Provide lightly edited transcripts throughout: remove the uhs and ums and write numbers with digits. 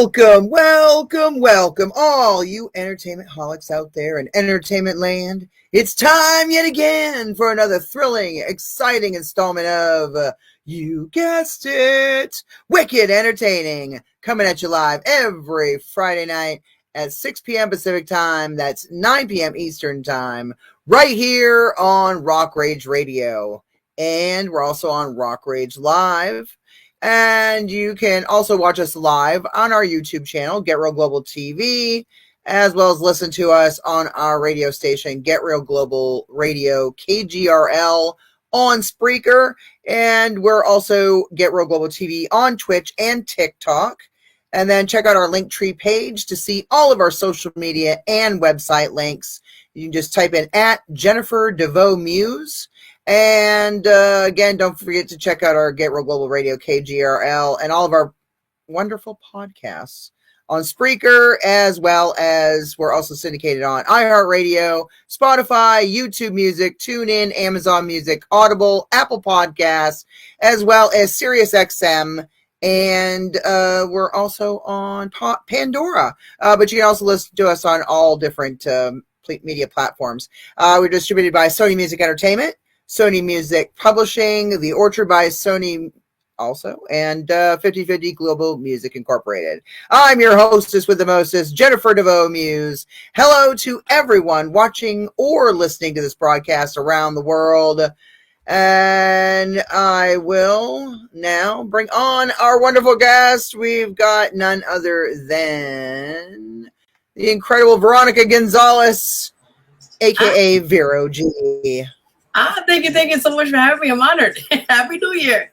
Welcome, all you entertainment holics out there in entertainment land. It's time yet again for another thrilling, exciting installment of, you guessed it, Wicked Entertaining, coming at you live every Friday night at 6 p.m. Pacific Time. That's 9 p.m. Eastern Time, right here on Rock Rage Radio. And we're also on Rock Rage Live. And you can also watch us live on our YouTube channel, Get Real Global TV, as well as listen to us on our radio station, Get Real Global Radio, KGRL, on Spreaker. And we're also Get Real Global TV on Twitch and TikTok. And then check out our Linktree page to see all of our social media and website links. You can just type in at Jennifer DeVoe Muse. And again, don't forget to check out our Get Real Global Radio, KGRL, and all of our wonderful podcasts on Spreaker, as well as we're also syndicated on iHeartRadio, Spotify, YouTube Music, TuneIn, Amazon Music, Audible, Apple Podcasts, as well as SiriusXM. And we're also on Pandora. But you can also listen to us on all different media platforms. We're distributed by Sony Music Entertainment, Sony Music Publishing, The Orchard by Sony also, and 50/50 Global Music Incorporated. I'm your hostess with the mostest, Jennifer DeVoe Muse. Hello to everyone watching or listening to this broadcast around the world. And I will now bring on our wonderful guest. We've got none other than the incredible Veronica Gonzalez, a.k.a. Vero G. Thank you so much for having me. I'm honored. Happy New Year.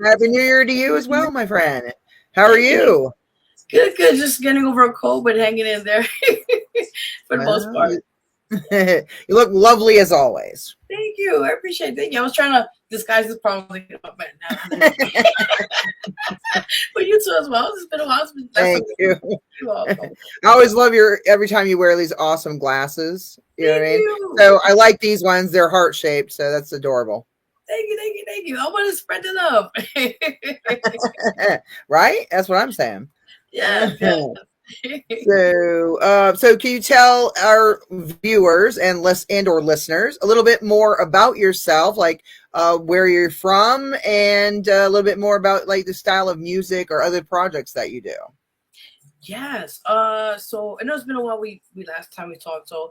Happy New Year to you as well, my friend. How are you? Good. Just getting over a cold, but hanging in there for the most part. You look lovely as always. Thank you. I appreciate it. Thank you. I was trying to disguise this probably, but now. But you too as well. It's been a while. Thank you. You're welcome. I always love every time you wear these awesome glasses. You know what I mean? You. So I like these ones. They're heart shaped, so that's adorable. Thank you. I want to spread it up. Right? That's what I'm saying. Yeah. So can you tell our viewers and or listeners a little bit more about yourself, like where you're from, and a little bit more about like the style of music or other projects that you do? Yes. So I know it's been a while. We last time we talked. So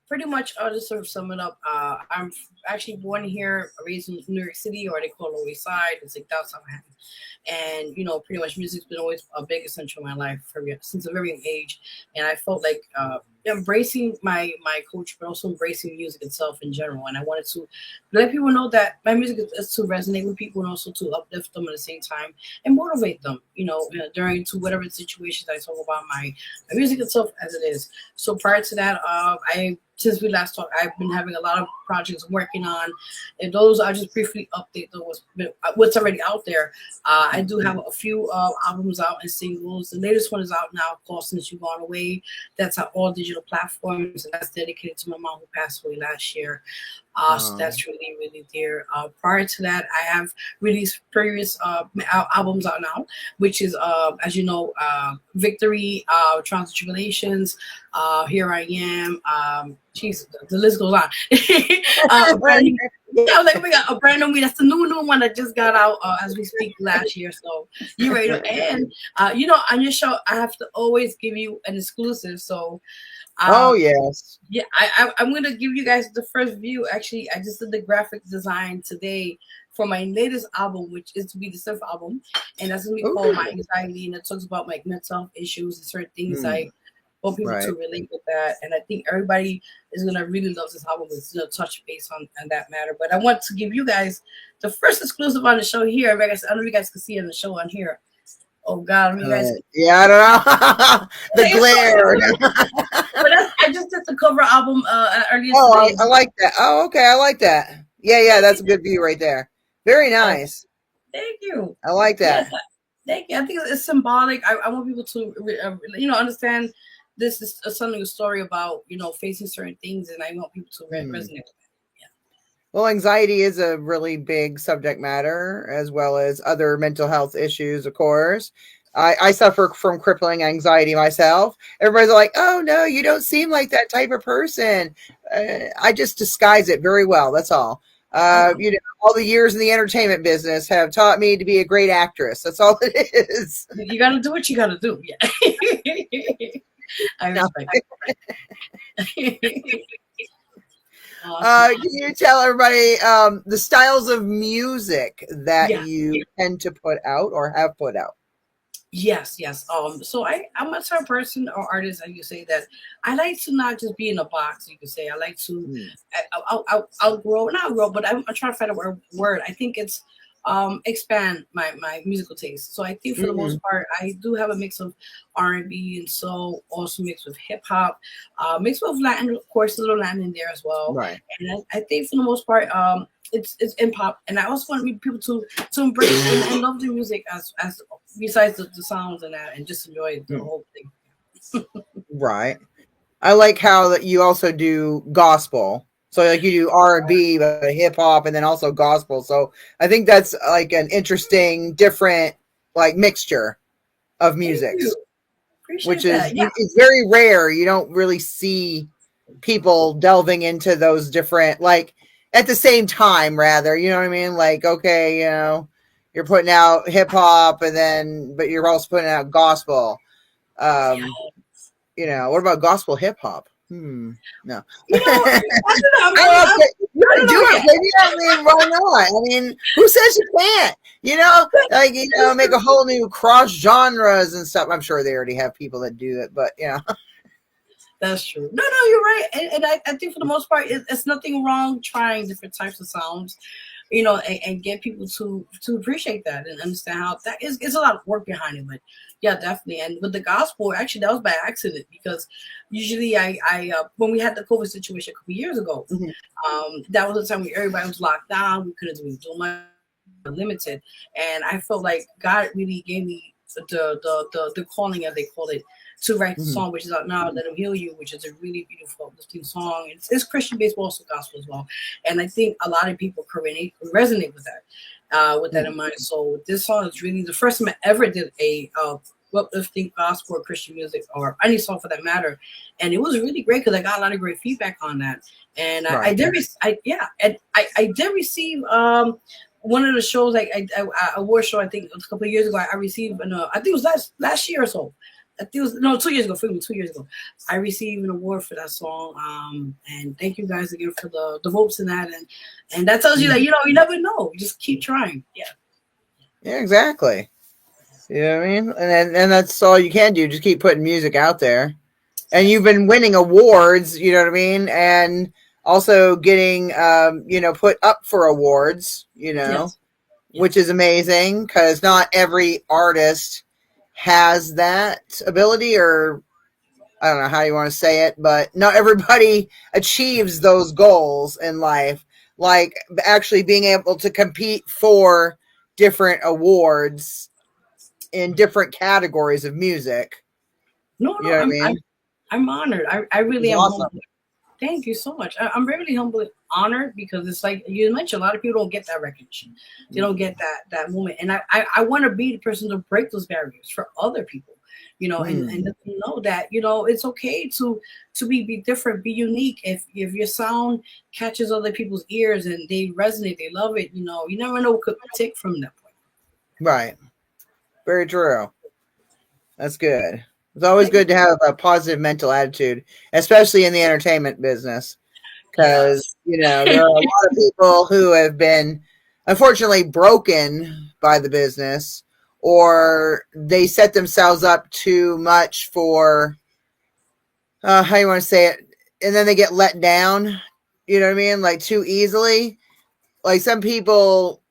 pretty much, I'll just sort of sum it up. I'm actually born here, raised in New York City, or they call it Lower East Side. It's like downtown Manhattan. And, pretty much music's been always a big essential in my life since a very young age. And I felt like embracing my culture, but also embracing music itself in general. And I wanted to let people know that my music is to resonate with people and also to uplift them at the same time and motivate them, during to whatever situations I talk about my music itself as it is. So prior to that, since we last talked, I've been having a lot of projects I'm working on, and those I'll just briefly update what's already out there. I do have a few albums out and singles. The latest one is out now called Since You've Gone Away. That's on all digital platforms, and that's dedicated to my mom who passed away last year. So that's really, really dear. Prior to that, I have released previous albums out now, which is, as you know, Victory, Trials and Tribulations, Here I Am, the list goes on. I was like, we got a brand new. That's the new one that just got out as we speak last year. So you ready? And on your show, I have to always give you an exclusive. So. Oh yes. Yeah, I'm gonna give you guys the first view. Actually, I just did the graphic design today for my latest album, which is to be the 7th album, and that's gonna be called My Anxiety, and it talks about like mental health issues and certain things. I want people to relate with that, and I think everybody is gonna really love this album. It's gonna touch base on that matter. But I want to give you guys the first exclusive on the show here. I don't know if you guys can see it on the show on here. Oh God, you guys. Yeah, I don't know. The glare. But I just did the cover album earlier today. I like that. Oh, okay, I like that. Yeah, that's a good view right there. Very nice. Thank you. I like that. Yes, thank you. I think it's symbolic. I want people to, understand this is a story about, facing certain things, and I want people to resonate with that. Well, anxiety is a really big subject matter, as well as other mental health issues, of course. I suffer from crippling anxiety myself. Everybody's like, "Oh no, you don't seem like that type of person." I just disguise it very well. That's all. Oh, All the years in the entertainment business have taught me to be a great actress. That's all it is. you got to do what you got to do. Yeah, I No. respect it. Awesome. Can you tell everybody the styles of music that Yeah. you tend to put out or have put out? Yes, yes. So I'm a type of person or artist, as you say, that I like to not just be in a box. You could say I like to, Mm. outgrow, not outgrow, but I'm trying to find a word. I think it's expand my musical taste. So I think for the Mm-hmm. most part, I do have a mix of R&B and soul, also mixed with hip hop, mixed with Latin, of course, a little Latin in there as well. Right. And I think for the most part, it's in pop, and I also want people to embrace and love the music as besides the sounds and that, and just enjoy the Mm. whole thing. Right. I like how that you also do gospel. So like you do R&B, but hip hop, and then also gospel. So I think that's like an interesting, different like mixture of Thank musics, you, which appreciate is that. Yeah, it's very rare. You don't really see people delving into those different like at the same time. Rather, you know what I mean? Like okay, you're putting out hip hop, and then but you're also putting out gospel. yeah. What about gospel hip hop? No. I don't know. I don't know. You I can don't do know it, yet. baby. I mean, why not? I mean, who says you can't? Make a whole new cross genres and stuff. I'm sure they already have people that do it, but That's true. No, no, you're right. And I think for the most part, it's nothing wrong trying different types of sounds, and get people to appreciate that and understand how that is. It's a lot of work behind it, but yeah, definitely. And with the gospel, actually, that was by accident because usually I when we had the COVID situation a couple years ago, Mhm. that was the time when everybody was locked down. We couldn't really do much, limited, and I felt like God really gave me the calling, as they call it, to write the Mhm. song, which is out now. Let Him Heal You, which is a really beautiful, uplifting song. It's Christian based, but also gospel as well. And I think a lot of people can resonate with that in mind. So this song is really the first time I ever did a uplifting gospel or Christian music or any song for that matter, and it was really great because I got a lot of great feedback on that. And I Right. did, and I did receive one of the shows, like I award show, I think a couple of years ago, I received I think it was last year or so. I think it was, no, 2 years ago. Forgive me, 2 years ago, I received an award for that song. And thank you guys again for the votes in that, and that tells you Mhm. that you never know. Just keep trying. Yeah. Yeah, exactly. You know what I mean? And that's all you can do. Just keep putting music out there. And you've Yes. been winning awards, you know what I mean? And also getting, put up for awards, Yes. which Yes. is amazing because not every artist has that ability, or I don't know how you want to say it, but not everybody achieves those goals in life. Like actually being able to compete for different awards in different categories of music. No, You no. know what I I'm mean? I'm honored. I It's really am awesome. humbled. Thank you so much. I'm really humbled, honored, because it's like you mentioned, a lot of people don't get that recognition. They don't get that moment, and I want to be the person to break those barriers for other people, and Mm. let them know that it's okay to be different, be unique. If your sound catches other people's ears and they resonate, they love it. You never know what could take from that point. Right. Very true. That's good. It's always Thank you. good to have a positive mental attitude, especially in the entertainment business, because Yes. there are a lot of people who have been unfortunately broken by the business, or they set themselves up too much for how you want to say it, and then they get let down. You know what I mean? Like too easily. Like some people,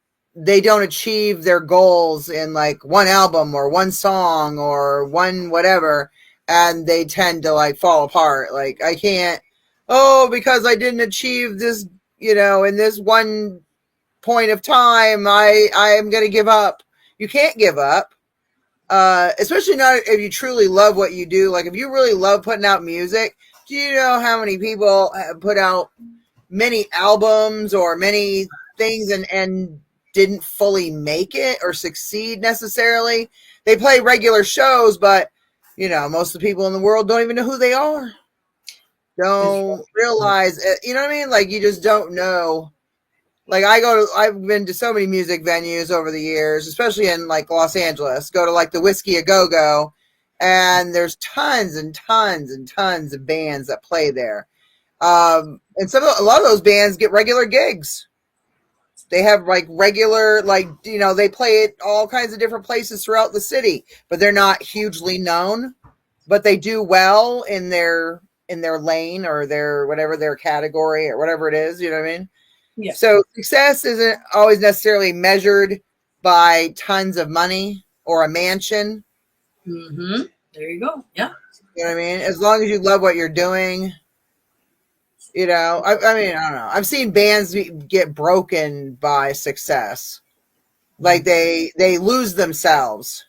they don't achieve their goals in like one album or one song or one whatever, and they tend to like fall apart. Like I can't, because I didn't achieve this, in this one point of time, I'm gonna give up. You can't give up. Especially not if you truly love what you do. Like if you really love putting out music, do you know how many people have put out many albums or many things and didn't fully make it or succeed necessarily? they play regular shows, but you know, most of the people in the world don't even know who they are. Don't realize it, you know what I mean? Like you just don't know. Like I've been to so many music venues over the years, especially in like Los Angeles. Go to like the Whiskey A Go Go, and there's tons and tons and tons of bands that play there. And a lot of those bands get regular gigs. They have like regular, like, you know, they play it all kinds of different places throughout the city, but they're not hugely known, but they do well in their lane or their whatever their category or whatever it is, you know what I mean? Yeah. So success isn't always necessarily measured by tons of money or a mansion. Mm-hmm. There you go. Yeah. You know what I mean? As long as you love what you're doing, you know, I mean, I don't know. I've seen bands get broken by success. Like they lose themselves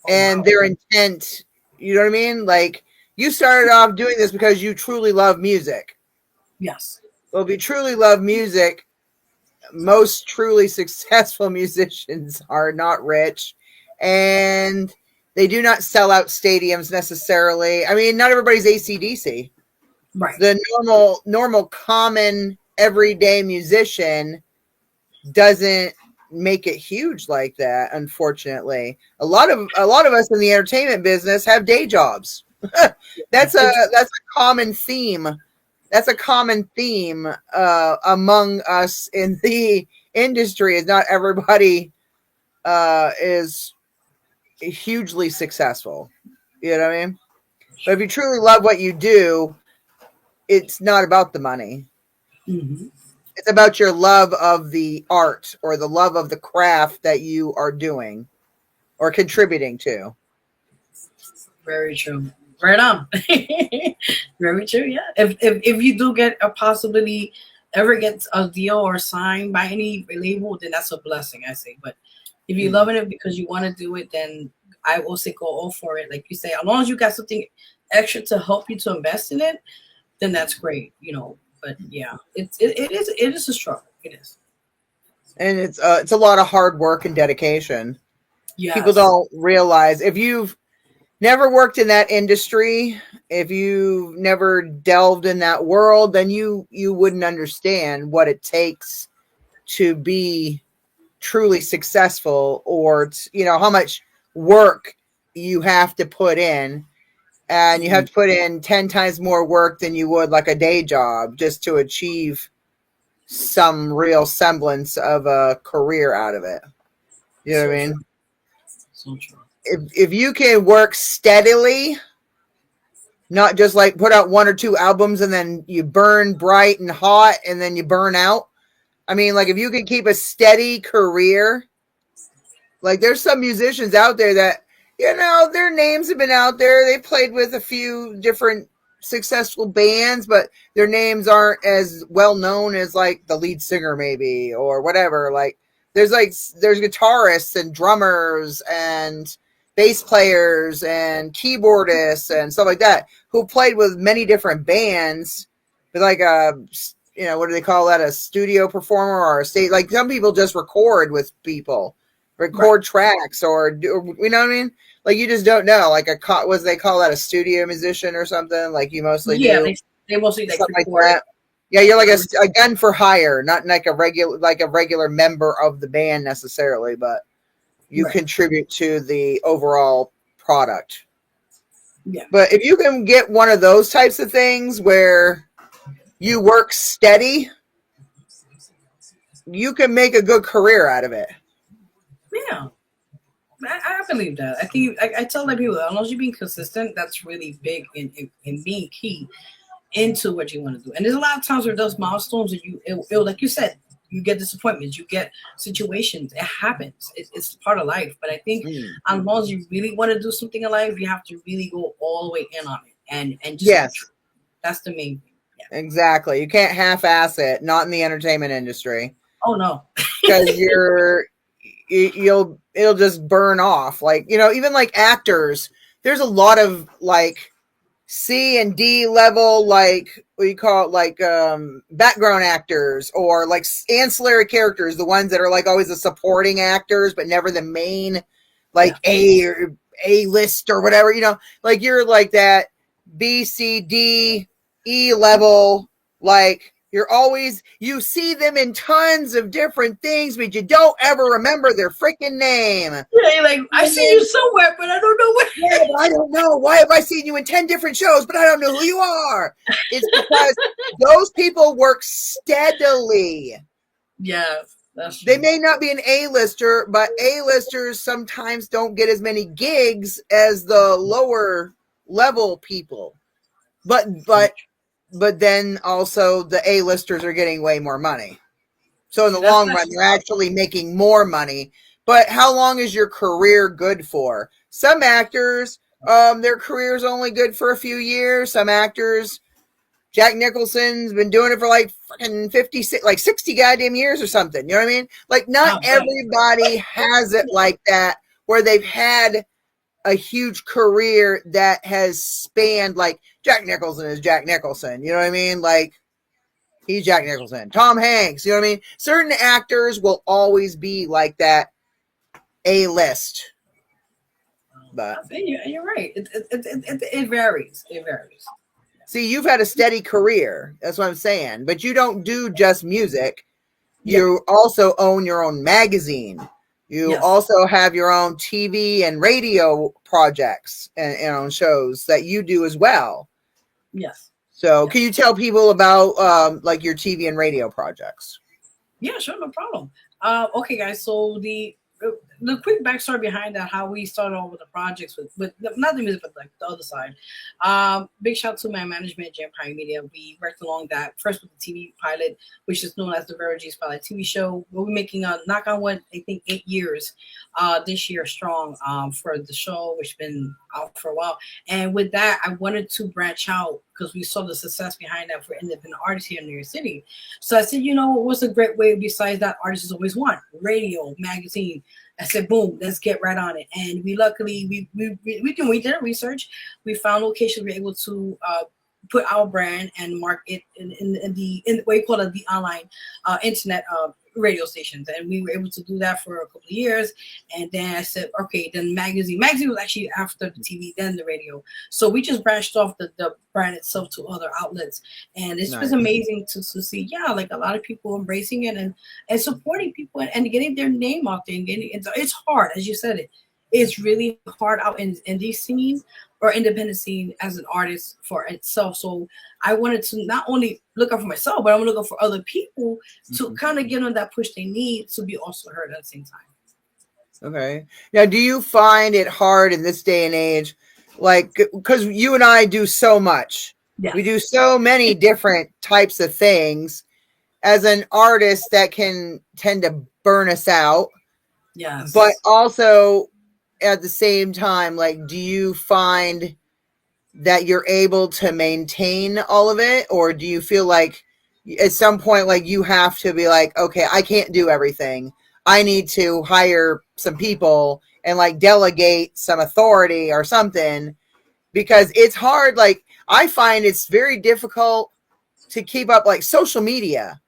and their intent, you know what I mean? Like you started off doing this because you truly love music. Yes. Well, if you truly love music, most truly successful musicians are not rich and they do not sell out stadiums necessarily. I mean, not everybody's AC/DC. Right. The normal, common, everyday musician doesn't make it huge like that. Unfortunately, a lot of us in the entertainment business have day jobs. That's a common theme. That's a common theme among us in the industry. Is not everybody is hugely successful. You know what I mean? But if you truly love what you do, it's not about the money. Mm-hmm. It's about your love of the art or the love of the craft that you are doing or contributing to. Very true. Right on. Very true. Yeah. If you do get a possibility, ever get a deal or signed by any label, then that's a blessing, I say. But if you're loving it because you want to do it, then I will say go all for it. Like you say, as long as you got something extra to help you to invest in it, then that's great. You know. But yeah, it is a struggle. It is. And it's a lot of hard work and dedication. Yes. People don't realize if you've never worked in that industry, if you've never delved in that world, then you wouldn't understand what it takes to be truly successful, or you know how much work you have to put in, and you have to put in 10 times more work than you would like a day job just to achieve some real semblance of a career out of it. You know what I mean? So true. If you can work steadily, not just like put out one or two albums and then you burn bright and hot and then you burn out. I mean, like if you can keep a steady career, like there's some musicians out there that, you know, their names have been out there. They played with a few different successful bands, but their names aren't as well known as like the lead singer maybe or whatever. Like there's guitarists and drummers and bass players and keyboardists and stuff like that who played with many different bands, but like you know, what do they call that? A studio performer or a state? Like some people just record with people, record tracks, or you know what I mean? Like you just don't know. Like what they call that, a studio musician or something? Like you mostly do. They mostly like something like that. Yeah, you're like a gun for hire, not like a regular member of the band necessarily, but you contribute to the overall product. Yeah. But if you can get one of those types of things where you work steady, you can make a good career out of it. Yeah. I believe that. I think I tell that people, as long as you're being consistent, that's really big in being key into what you want to do. And there's a lot of times where those milestones that it'll, like you said, you get disappointments, you get situations. It happens. It's part of life. But I think as long as you really want to do something in life, you have to really go all the way in on it and just that's the main thing. Yeah. Exactly. You can't half-ass it. Not in the entertainment industry. Oh no, because it'll just burn off. Like, you know, even like actors, there's a lot of like C and D level, like what you call it, like background actors or like ancillary characters, the ones that are like always the supporting actors but never the main like A or A list or whatever, like you're like that B, C, D, E level. Like you see them in tons of different things, but you don't ever remember their freaking name. Yeah, you're like, I've seen you somewhere, but I don't know where. Yeah, but I don't know. Why have I seen you in 10 different shows, but I don't know who you are? It's because those people work steadily. Yes, that's true. They may not be an A-lister, but A-listers sometimes don't get as many gigs as the lower level people. But then also the A-listers are getting way more money. So in the long run, they're actually making more money. But how long is your career good for? Some actors, their career is only good for a few years. Some actors, Jack Nicholson's been doing it for like fucking 60 goddamn years or something. You know what I mean? Like not everybody has it like that where they've had a huge career that has spanned, like Jack Nicholson is Jack Nicholson. You know what I mean? Like he's Jack Nicholson. Tom Hanks, you know what I mean? Certain actors will always be like that A-list. But you're right. It varies. It varies. See, you've had a steady career. That's what I'm saying. But you don't do just music. You also own your own magazine. You also have your own TV and radio projects and shows that you do as well. Yes. So can you tell people about like your TV and radio projects? Yeah, sure, no problem. Okay, guys. So the quick backstory behind that, how we started off with the projects with not the music, but like the other side. Big shout out to my management, Jam Pine Media. We worked along that first with the TV pilot, which is known as the Vero Pilot TV show. We'll be making a knock on wood, I think 8 years this year strong for the show, which has been out for a while. And with that, I wanted to branch out because we saw the success behind that for independent artists here in New York City. So I said, what's a great way besides that artists always want? Radio, magazine. I said, boom, let's get right on it. And we luckily, we did our research. We found locations we were able to put our brand and mark it in what you call it, the online internet radio stations. And we were able to do that for a couple of years. And then I said, okay, then magazine was actually after the TV, then the radio. So we just branched off the brand itself to other outlets. And it's just amazing to see, like a lot of people embracing it and supporting people and getting their name out there and it's hard, as you said it. It's really hard out in indie scene or independent scene as an artist for itself. So I wanted to not only look out for myself, but I'm looking for other people to kind of give them that push they need to be also heard at the same time. Okay. Now, do you find it hard in this day and age? Like, because you and I do so much. Yeah. We do so many different types of things. As an artist, that can tend to burn us out. Yes. But also, at the same time, like, do you find that you're able to maintain all of it? Or do you feel like at some point, like, you have to be like, okay, I can't do everything. I need to hire some people and like delegate some authority or something, because it's hard. Like, I find it's very difficult to keep up like social media.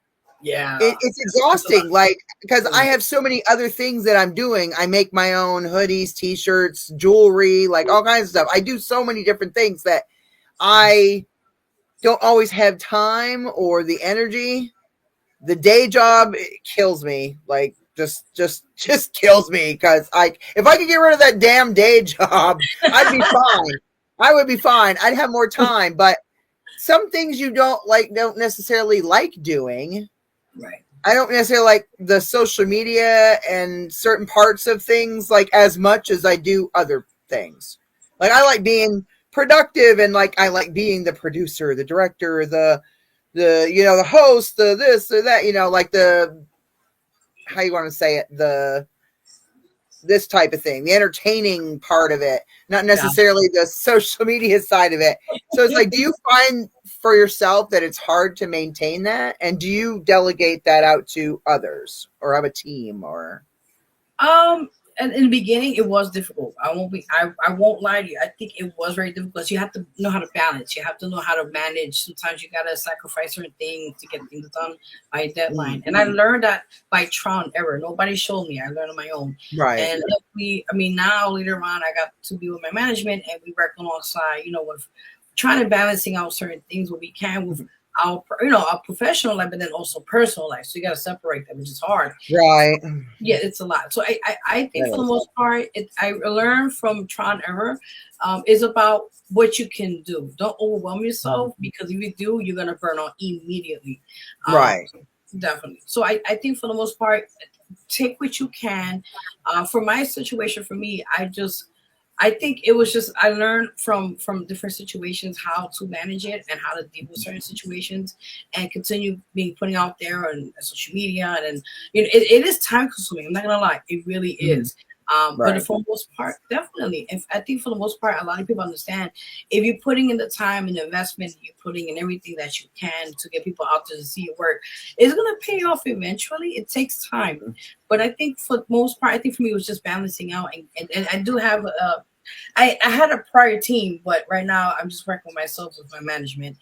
Yeah, it's exhausting. Like, because I have so many other things that I'm doing. I make my own hoodies, t-shirts, jewelry, like all kinds of stuff. I do so many different things that I don't always have time or the energy. The day job, it kills me. Like, just kills me, because if I could get rid of that damn day job, I'd be fine. I would be fine. I'd have more time. But some things you don't necessarily like doing. Right. I don't necessarily like the social media and certain parts of things like as much as I do other things. Like, I like being productive, and like I like being the producer, the director, the host, the this or that, like the, how you want to say it, this type of thing, the entertaining part of it, not necessarily the social media side of it. So it's like, do you find for yourself that it's hard to maintain that? And do you delegate that out to others or have a team or? And in the beginning, it was difficult. I won't lie to you. I think it was very difficult because you have to know how to balance. You have to know how to manage. Sometimes you gotta sacrifice certain things to get things done by a deadline. And I learned that by trial and error. Nobody showed me. I learned on my own. Right. And now later on, I got to be with my management, and we work alongside. With trying to balancing out certain things what we can with our professional life, but then also personal life. So you got to separate them, which is hard. Right. Yeah, it's a lot. So I think for the most part, I learned from trial and error. Is about what you can do. Don't overwhelm yourself, because if you do, you're gonna burn out immediately. Right. Definitely. So I think for the most part, take what you can. For my situation, for me, I think it was just I learned from different situations how to manage it and how to deal with certain situations, and continue being putting out there on social media. And it is time consuming. I'm not gonna lie, it really is. But for the most part, definitely. I think for the most part, a lot of people understand if you're putting in the time and the investment, you're putting in everything that you can to get people out there to see your work, it's gonna pay off eventually. It takes time, but I think for the most part, I think for me it was just balancing out, and I do have I had a prior team, but right now I'm just working with myself with my management,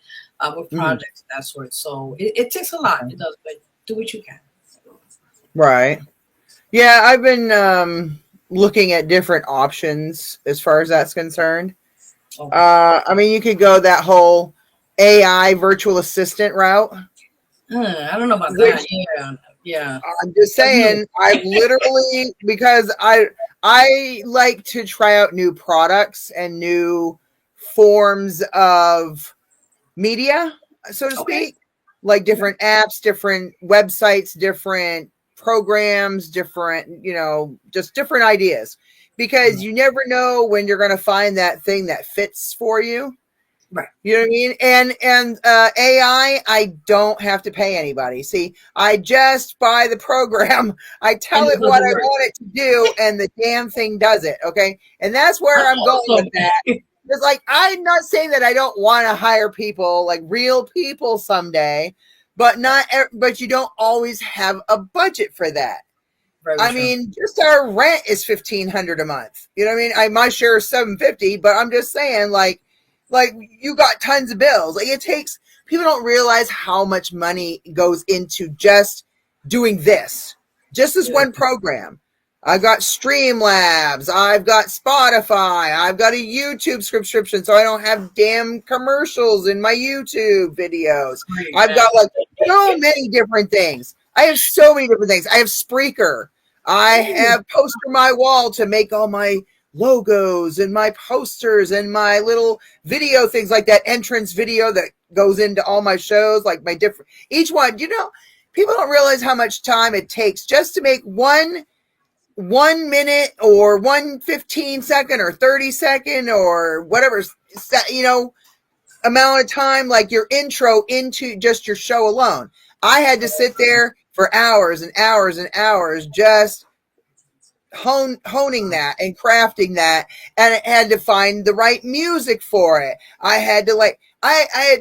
with projects of that sort. So it takes a lot. It does, but do what you can. Right. Yeah, I've been looking at different options as far as that's concerned. Okay. I mean, you could go that whole AI virtual assistant route. I don't know about that. Yeah. I'm just saying, I literally, because I like to try out new products and new forms of media, so to speak, like different apps, different websites, different programs, different, just different ideas, because you never know when you're going to find that thing that fits for you. Right. You know what I mean? And AI, I don't have to pay anybody. See, I just buy the program. I tell it what I want it to do, and the damn thing does it. Okay, and that's where I'm going with that. It's like, I'm not saying that I don't want to hire people, like real people someday, but you don't always have a budget for that. I mean, just our rent is $1,500 a month. You know what I mean? My share is $750, but I'm just saying, like you got tons of bills. Like, it takes, people don't realize how much money goes into just doing this one program. I've got Streamlabs, I've got Spotify, I've got a YouTube subscription so I don't have damn commercials in my YouTube videos. I've got like so many different things. I have so many different things. I have Spreaker. I have Poster My Wall to make all my logos and my posters and my little video things, like that entrance video that goes into all my shows, like my different, each one, people don't realize how much time it takes just to make one minute or 1 15-second or 30-second or whatever, amount of time, like your intro into just your show alone. I had to sit there for hours and hours and hours just honing that and crafting that, and I had to find the right music for it. I had to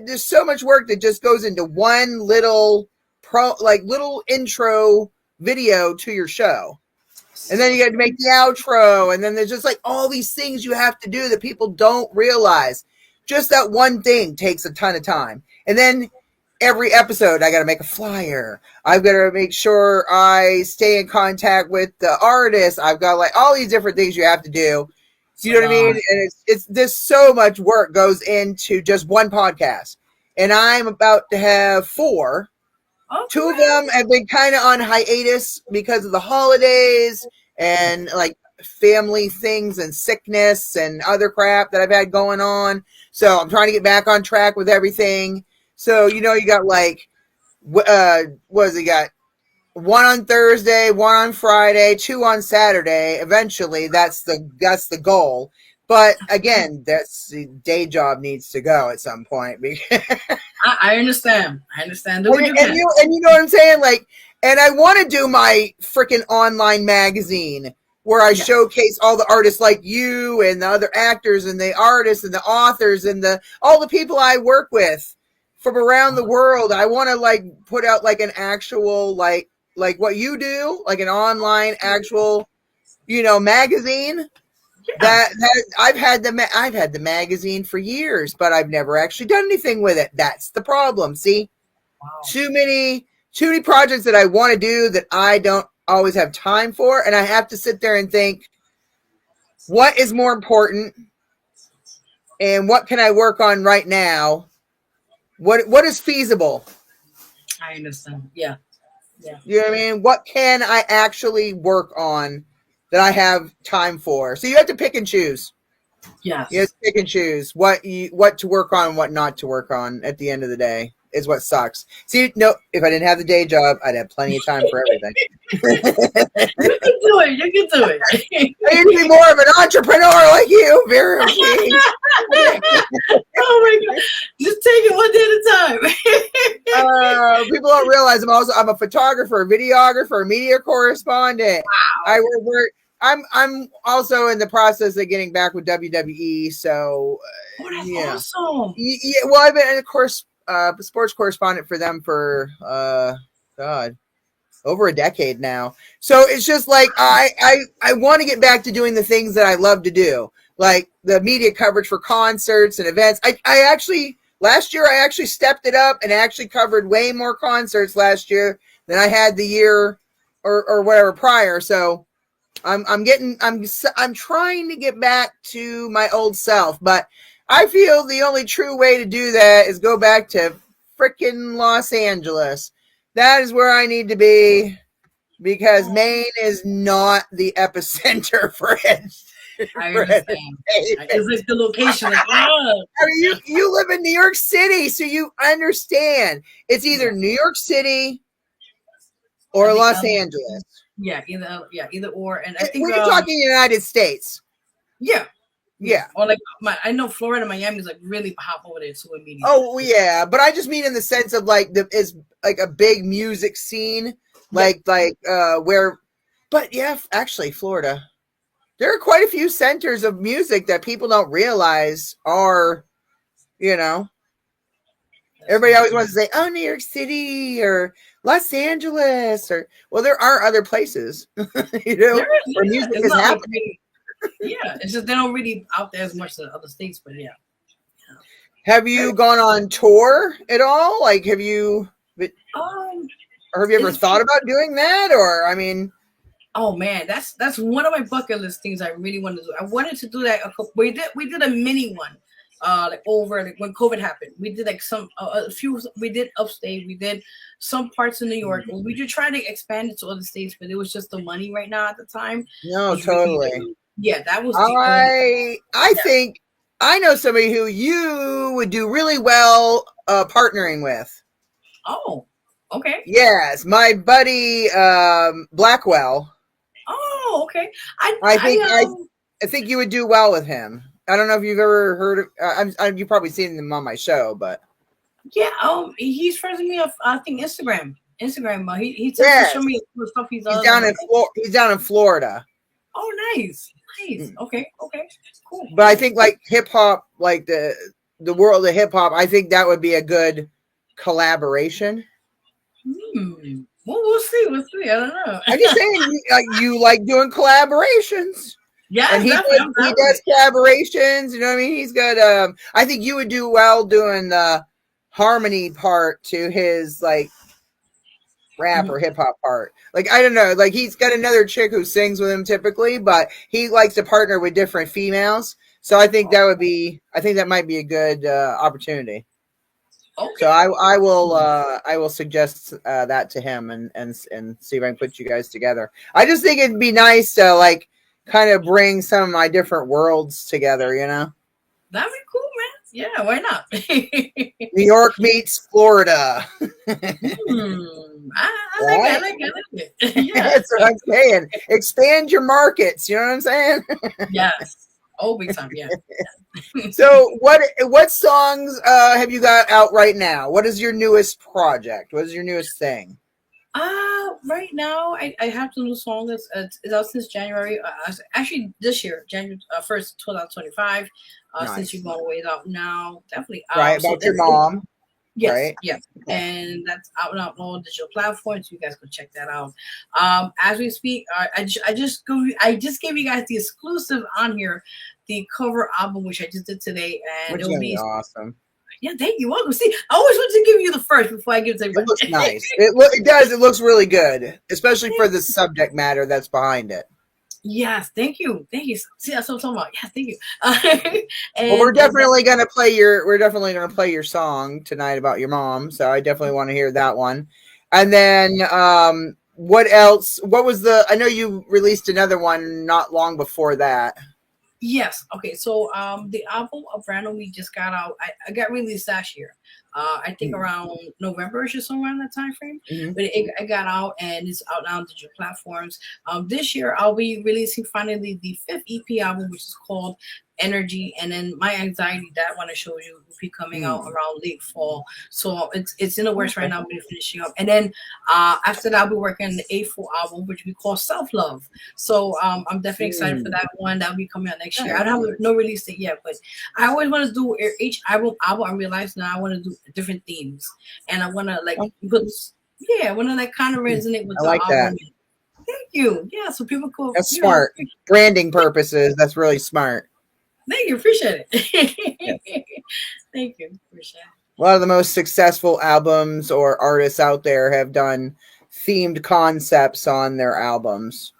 there's so much work that just goes into one little little intro video to your show. And then you got to make the outro, and then there's just like all these things you have to do that people don't realize. Just that one thing takes a ton of time. And then every episode, I got to make a flyer. I've got to make sure I stay in contact with the artist. I've got like all these different things you have to do. You know what I mean? And it's there's so much work goes into just one podcast. And I'm about to have 4. Okay. 2 of them have been kind of on hiatus because of the holidays and like family things and sickness and other crap that I've had going on. So I'm trying to get back on track with everything. So, you got like, what is it? Got 1 on Thursday, 1 on Friday, 2 on Saturday. Eventually, that's the goal. But again, that's the day job needs to go at some point. I understand. And you know what I'm saying? Like, and I want to do my freaking online magazine where I showcase all the artists like you and the other actors and the artists and the authors and all the people I work with from around the world. I want to like put out like an actual like what you do, like an online actual, magazine. Yeah. That I've had the magazine for years, but I've never actually done anything with it. That's the problem. See, Wow. too many projects that I want to do that I don't always have time for, and I have to sit there and think, what is more important, and what can I work on right now? What is feasible? I understand. Yeah. Yeah. You know what I mean? What can I actually work on that I have time for? So you have to pick and choose. Yes. You have to pick and choose what to work on and what not to work on at the end of the day is what sucks. See, no, if I didn't have the day job, I'd have plenty of time for everything. You can do it. You can do it. I need to be more of an entrepreneur like you, Vero. Oh my God. Just take it one day at a time. People don't realize I'm a photographer, videographer, media correspondent. Wow. I'm also in the process of getting back with WWE. So That's awesome. Yeah, well, I've been, of course, sports correspondent for them for God, over a decade now. So it's just like I want to get back to doing the things that I love to do, like the media coverage for concerts and events. I actually last year I actually stepped it up and actually covered way more concerts last year than I had the year or whatever prior. So I'm trying to get back to my old self, but I feel the only true way to do that is go back to frickin' Los Angeles. That is where I need to be, because Maine is not the epicenter for it. I understand. It's like the location. Like, oh. I mean, you live in New York City, so you understand. It's either New York City or Los Angeles. Yeah, either or. And I think when you're talking United States. Yeah. Yeah. Or like I know Florida, Miami is like really hop over there to immediately. Oh yeah, but I just mean in the sense of like is like a big music scene, like where. But yeah, actually, Florida, there are quite a few centers of music that people don't realize are, everybody always wants to say, oh, New York City or Los Angeles, or well, there are other places, where music is happening. Yeah, it's just they don't really out there as much as other states, but yeah. Have you gone on tour at all? Like, have you? Or have you ever thought about doing that? Or I mean, oh man, that's one of my bucket list things I really wanted to do. I wanted to do that. We did a mini one, like when COVID happened. We did like a few. We did upstate. We did some parts of New York. We did try to expand it to other states, but it was just the money right now at the time. No, totally. Yeah, that was. I think I know somebody who you would do really well partnering with. Oh, okay. Yes, my buddy Blackwell. Oh, okay. I think you would do well with him. I don't know if you've ever heard of. You've probably seen him on my show, but yeah. He's friends with me on I think Instagram. He tends to show me the stuff he's down in he's down in Florida. Oh, nice. Okay, cool. But I think like hip hop, like the world of hip hop, I think that would be a good collaboration. Well, we'll see. I don't know. I'm just saying, you like doing collaborations. Yeah, and he does collaborations. You know what I mean? He's got. I think you would do well doing the harmony part to his like rap or hip hop part. Like, I don't know. Like, he's got another chick who sings with him typically, but he likes to partner with different females. So I think that might be a good opportunity. Okay. So I will suggest that to him and see if I can put you guys together. I just think it'd be nice to like kind of bring some of my different worlds together, That'd be cool, man. Yeah, why not? New York meets Florida. I like it. Yeah. That's what I'm saying. Expand your markets. You know what I'm saying? Yes. Oh, big time. Yeah. So what songs have you got out right now? What is your newest project? What is your newest thing? Right now I have the new song that's it's out since January. Actually this year, January 1st, 2025. Nice. Since you've gone away, out now, definitely. Right, about your mom. Yes, right? yes, Okay. and that's out on all digital platforms. You guys go check that out. As we speak, I just gave you guys the exclusive on here, the cover album which I just did today, and Which it is will gonna be be awesome. yeah. Thank you, welcome. See, I always want to give you the first before I give it to It looks everybody. nice. It does. It looks really good, especially for the subject matter that's behind it. Yes, thank you. See, that's what I'm talking about. Yes, thank you. Well, we're And that, definitely gonna play your we're definitely gonna play your song tonight about your mom. So I definitely want to hear that one. And then what else? What was the I know you released another one not long before that. yes. Okay. So the album of Random we just got out. I got released last year. I think around November-ish or somewhere in that time frame. Mm-hmm. But it got out and it's out now on digital platforms. This year I'll be releasing finally the fifth EP album, which is called Energy, and then My Anxiety. That one I showed you will be coming out Mm. around late fall. So it's in the works right Okay. now. I'll be finishing up, and then after that I'll be working on the eighth full album, which we call Self Love. So I'm definitely excited for Mm. that one. That'll be coming out next year. I Nice. don't have no release date yet, but I always want to do each album. I realize now I want to do different themes, and I want to like put yeah, I want to like kind of resonate with I the like that. album. Thank you. Yeah, so people could That's smart. Branding purposes, that's really smart. thank you, appreciate Yeah. it. Thank you, appreciate it. A lot of the most successful albums or artists out there have done themed concepts on their albums.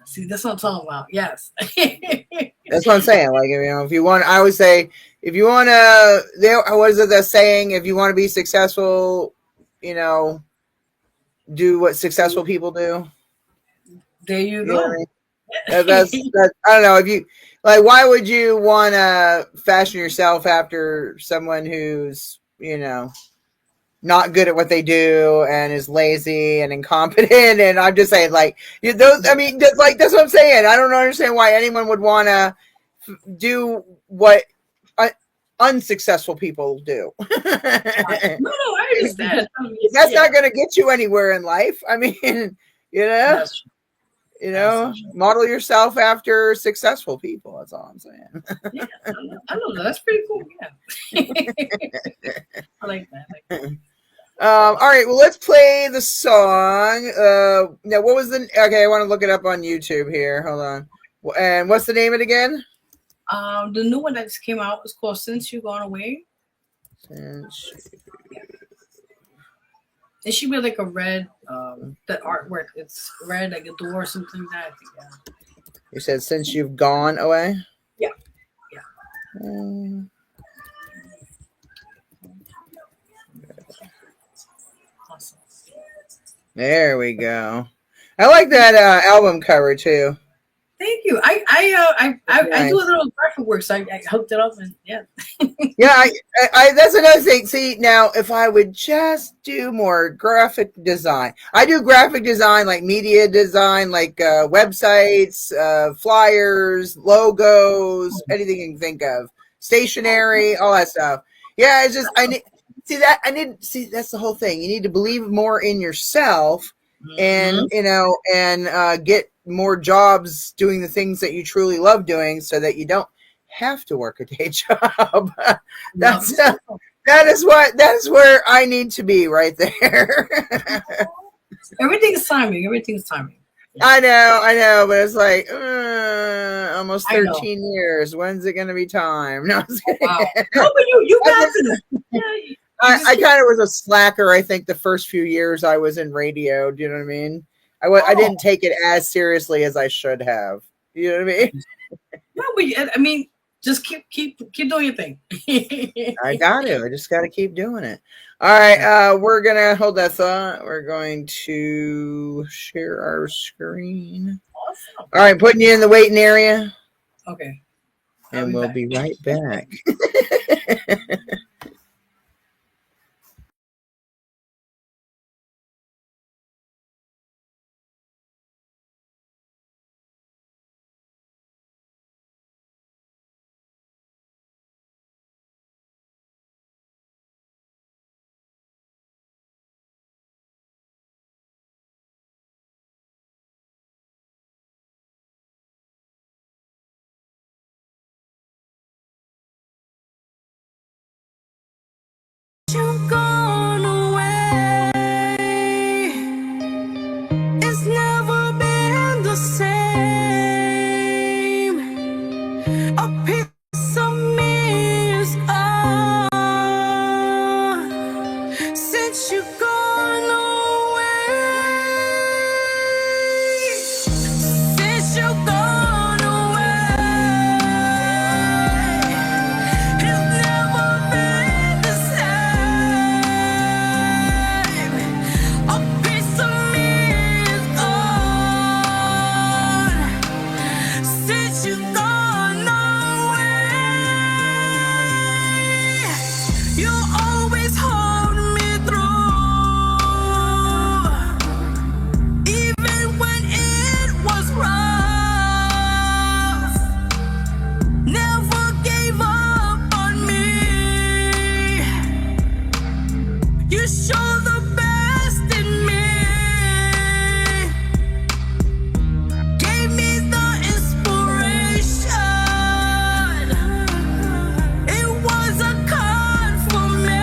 See, that's what I'm talking about. Yes. That's what I'm saying. Like, if you want, I always say, if you want to, what is it the saying? If you want to be successful, you know, do what successful people do. There you You know what I go. mean? That. I don't know if you like. Why would you want to fashion yourself after someone who's not good at what they do and is lazy and incompetent? And I'm just saying, like those. I mean, like that's what I'm saying. I don't understand why anyone would want to do what unsuccessful people do. No, I understand. That's Yeah, not going to get you anywhere in life. I mean, you know. that's true. That's so true. Model yourself after successful people. That's all I'm saying. Yeah, I know that. That's pretty cool. Yeah. I like that. I like that. All right, well, let's play the song. Now, what was the? Okay, I want to look it up on YouTube here. Hold on. And what's the name of it again? The new one that just came out is called Since You Gone Away. It should be like a red, the artwork. It's red, like a door or something like that. I think, yeah. You said since you've gone away. Yeah, yeah. Awesome. There we go. I like that album cover too. Thank you. I do a Nice. little graphic work, so I hooked it up and yeah. Yeah, that's another thing. See, now if I would just do more graphic design, I do graphic design, like media design, like websites, flyers, logos, anything you can think of, stationery, all that stuff. Yeah, it's just I need see that's the whole thing. You need to believe more in yourself, and Mm-hmm. get more jobs doing the things that you truly love doing, so that you don't have to work a day job. Love That's it. that is where I need to be right there. Everything is timing. Everything is timing. Yeah, I know, but it's like almost I know. 13 years. When's it going to be time? No, I'm just Oh, kidding. wow. No, but you got this. Yeah, you just I keep. kind of was a slacker. I think the first few years I was in radio. Do you know what I mean? I Oh, didn't take it as seriously as I should have. You know what I mean? no, but I mean, just keep doing your thing. I got to. I just got to keep doing it. All right. We're going to hold that thought. We're going to share our screen. Awesome. All right. Putting you in the waiting area. Okay, I'll And be we'll back. be right back. piece of me is gone since you gone away. Since you gone away, it's never been the same. A piece of me is gone since you gone away. You always hold me through, even when it was rough. Never gave up on me. You show the best in me. Gave me the inspiration. It was a confirmation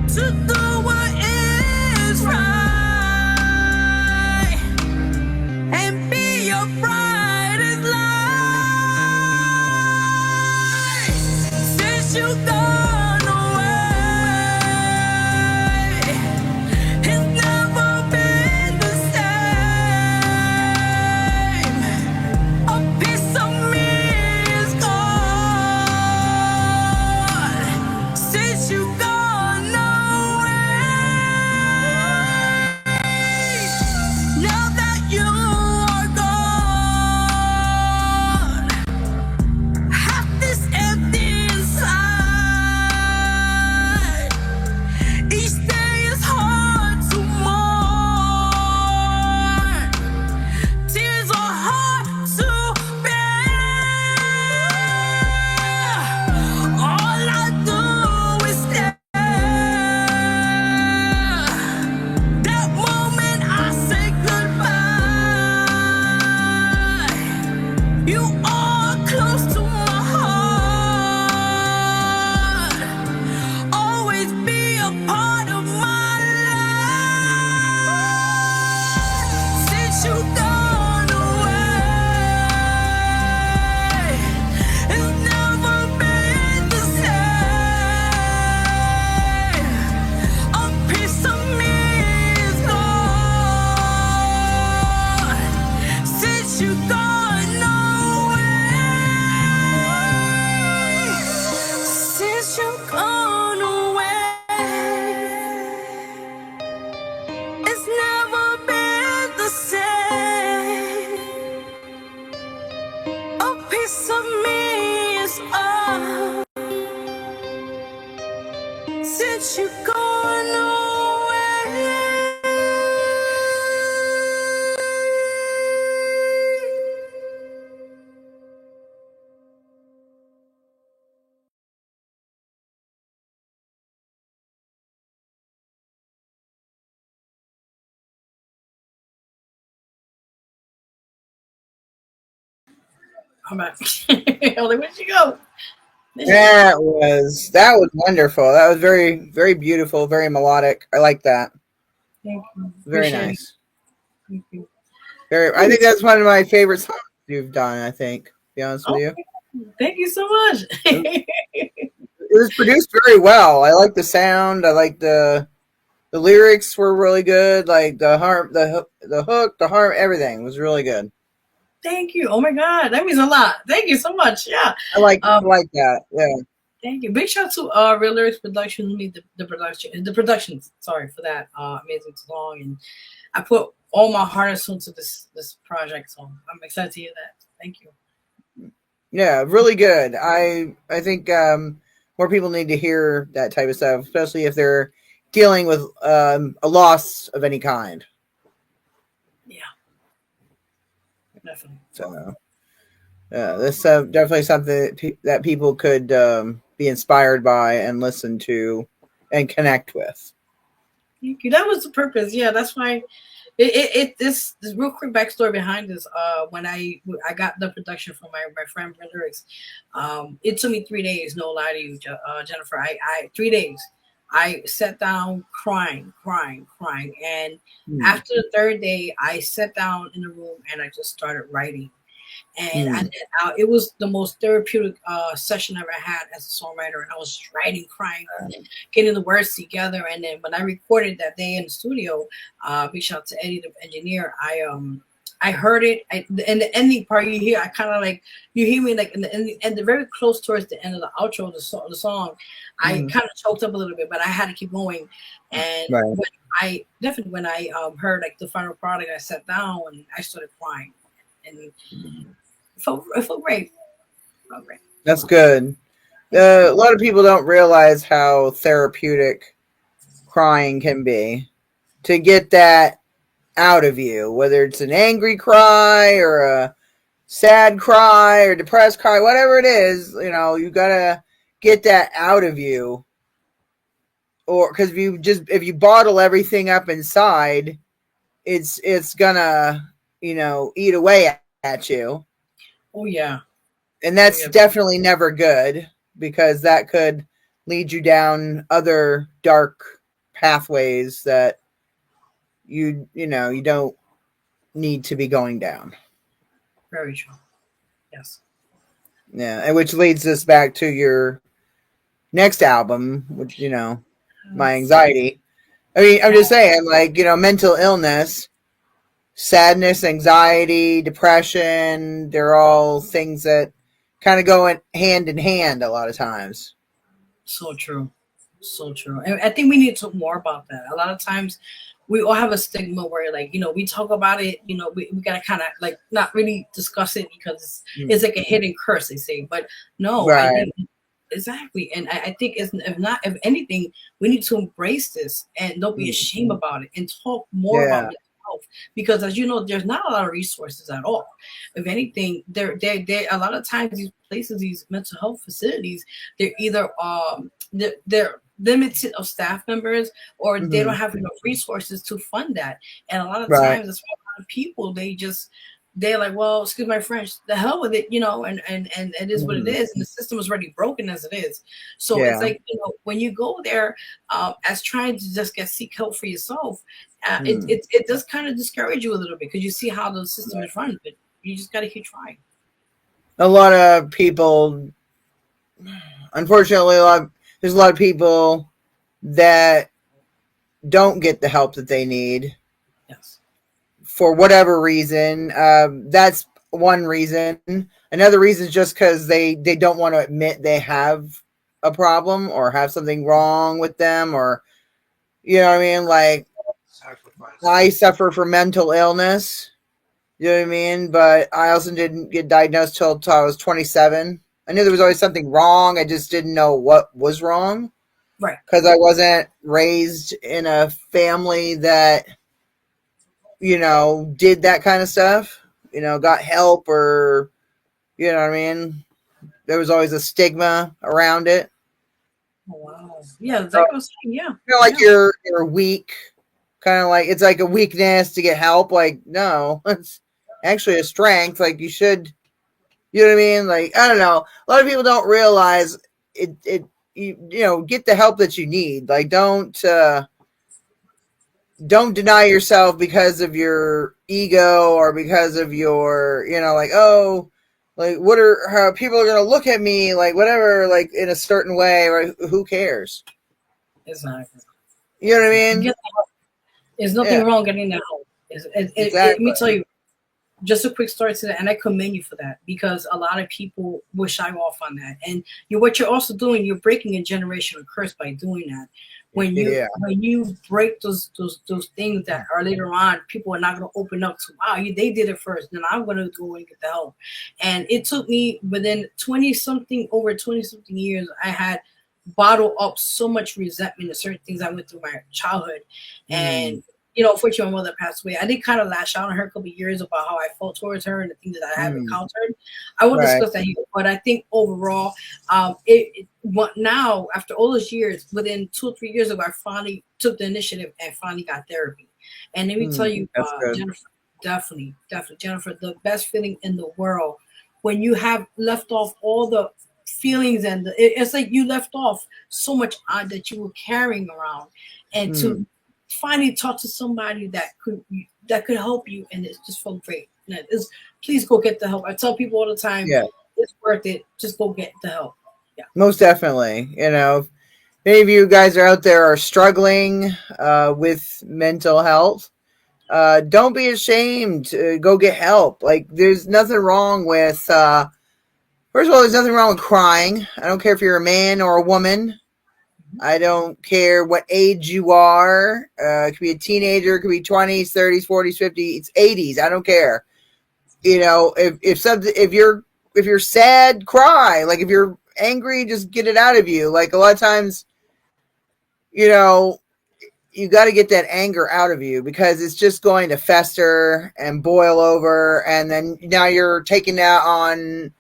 to do what is right and be your brightest light. Since you gone away, it's never been the same. A piece of me is gone since you gone away. Now that you are gone, half this empty inside. Each day is hard to mourn. Tears are hard to bear. All I do is stare. That moment I say goodbye, you are close to my heart. Always be a part of my life. Since you gone away, it's never been the same. A piece of me is gone since you gone away. Since you gone away, it's never been the same. A piece of me is gone since you gone away. I'm back. Ollie, where'd you go? That was wonderful. That was very, very beautiful, very melodic. I like that. Thank you. Very Appreciate it. nice. Thank you. I think that's one of my favorite songs you've done. I think, to be honest with you, Thank you so much. it was produced very well. I like the sound. I like the lyrics were really good. Like the harm, the hook, the harm, everything was really good. Thank you. Oh my God, that means a lot. Thank you so much. Yeah. I like that. Yeah. Thank you. Big shout out to Real Lyrics Productions, made the productions. Sorry for that amazing song, and I put all my heart and soul into this project, so I'm excited to hear that. Thank you. Yeah, really good. I think more people need to hear that type of stuff, especially if they're dealing with a loss of any kind. Yeah, definitely. So, this definitely something that people could be inspired by and listen to and connect with. Thank you. That was the purpose. Yeah, that's why. This real quick backstory behind this. When I got the production from my friend Brenda Lyrics, it took me 3 days. No lie to you, Jennifer. I 3 days. I sat down crying, and after the third day, I sat down in the room and I just started writing. and it was the most therapeutic session I ever had as a songwriter. And I was writing, crying, getting the words together. And then when I recorded that day in the studio, big shout out to Eddie, the engineer. I heard it. In the ending part, you hear I kind of like you hear me like in the very close towards the end of the outro of the song. I kind of choked up a little bit, but I had to keep going. And when I heard like the final product, I sat down and I started crying, and it felt great. That's good. A lot of people don't realize how therapeutic crying can be. To get that out of you, whether it's an angry cry or a sad cry or depressed cry, whatever it is, you gotta get that out of you. Or because if you bottle everything up inside, it's gonna eat away at you. Oh yeah. And that's definitely never good, because that could lead you down other dark pathways that you don't need to be going down. Very true. Yes. Yeah, and which leads us back to your next album, which My Anxiety. I mean, I'm just saying, like, mental illness, sadness, anxiety, depression, they're all things that kind of go hand in hand a lot of times. So true. So true. And I think we need to talk more about that. A lot of times we all have a stigma where, like, we talk about it, we gotta kind of like not really discuss it because it's like a hidden curse, they say. But no, right. I think exactly. And I think if anything, we need to embrace this and don't be ashamed about it and talk more about mental health, because as you know, there's not a lot of resources at all. If anything, there a lot of times these places, these mental health facilities, they're either they're limited of staff members, or they don't have enough resources to fund that. And a lot of times, that's why a lot of people, they're like, well, excuse my French, the hell with it, and it is what it is, and the system is already broken as it is. So it's like, when you go there as trying to just seek help for yourself, it does kind of discourage you a little bit, because you see how the system is run, but you just got to keep trying. A lot of people, unfortunately, there's a lot of people that don't get the help that they need. Yes. For whatever reason. That's one reason. Another reason is just because they don't want to admit they have a problem or have something wrong with them, or what I mean? Like, I suffer from mental illness. You know what I mean? But I also didn't get diagnosed till I was 27. I knew there was always something wrong. I just didn't know what was wrong. Right. Because I wasn't raised in a family that, did that kind of stuff, got help, or, what I mean? There was always a stigma around it. Oh, wow. Yeah, that's what I was saying. Yeah. Like you're weak. Kind of like, it's like a weakness to get help. Like, no, it's actually a strength. Like, you should, you know what I mean? Like, I don't know. A lot of people don't realize you get the help that you need. Like, don't deny yourself because of your ego, or because of your, like, oh, like, how people are going to look at me, like, whatever, like, in a certain way, or who cares? Exactly. You know what I mean? There's nothing wrong getting that help. Exactly. Let me tell you, just a quick story to that, and I commend you for that, because a lot of people will shy off on that. And what you're also doing, you're breaking a generational curse by doing that. When you break those things that are later on, people are not going to open up to, wow, they did it first, then I'm going to go and get the help. And it took me within over 20 something years, I had bottled up so much resentment of certain things I went through my childhood. And unfortunately, my mother passed away. I did kind of lash out on her a couple of years about how I felt towards her and the things that I have encountered. I won't discuss that here, but I think overall, now, after all those years, within 2 or 3 years ago, I finally took the initiative and finally got therapy. And let me tell you, Jennifer, definitely, Jennifer, the best feeling in the world, when you have left off all the feelings, and it's like you left off so much that you were carrying around, and to finally talk to somebody that could help you, and it just felt great. And it's please go get the help. I tell people all the time, Yeah, it's worth it. Just go get the help. Yeah. most definitely. If any of you guys are out there are struggling with mental health, don't be ashamed to go get help. Like, there's nothing wrong with, first of all, there's nothing wrong with crying. I don't care if you're a man or a woman. I don't care what age you are. It could be a teenager, it could be 20s, 30s, 40s, 50s, 80s. I don't care. If you're sad, cry. Like, if you're angry, just get it out of you. Like, a lot of times, you know, you got to get that anger out of you, because it's just going to fester and boil over, and then now you're taking that on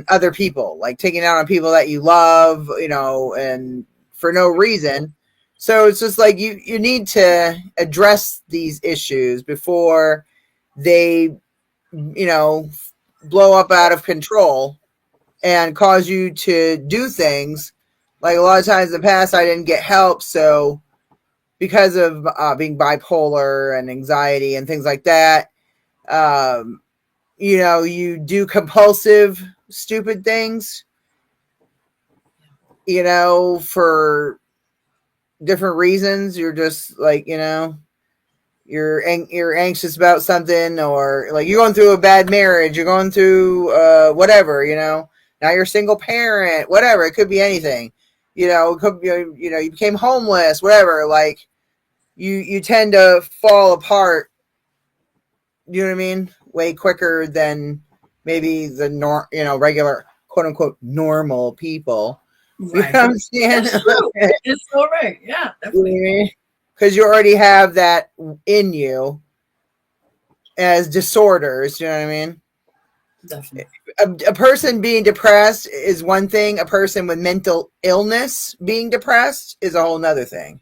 other people, like taking out on people that you love, and for no reason. So it's just like you need to address these issues before they blow up out of control and cause you to do things. Like, a lot of times in the past, I didn't get help, so because of being bipolar and anxiety and things like that, you do compulsive, stupid things, for different reasons. You're just like, you're anxious about something, or like you're going through a bad marriage, you're going through whatever, now you're a single parent, whatever. It could be anything, it could be, you became homeless, whatever. Like, you tend to fall apart, you know what I mean, way quicker than maybe the regular, quote unquote, normal people. You know Right. what I'm saying? It's true. It's all right. Yeah, definitely. Because you already have that in you as disorders, you know what I mean? Definitely. A person being depressed is one thing. A person with mental illness being depressed is a whole nother thing.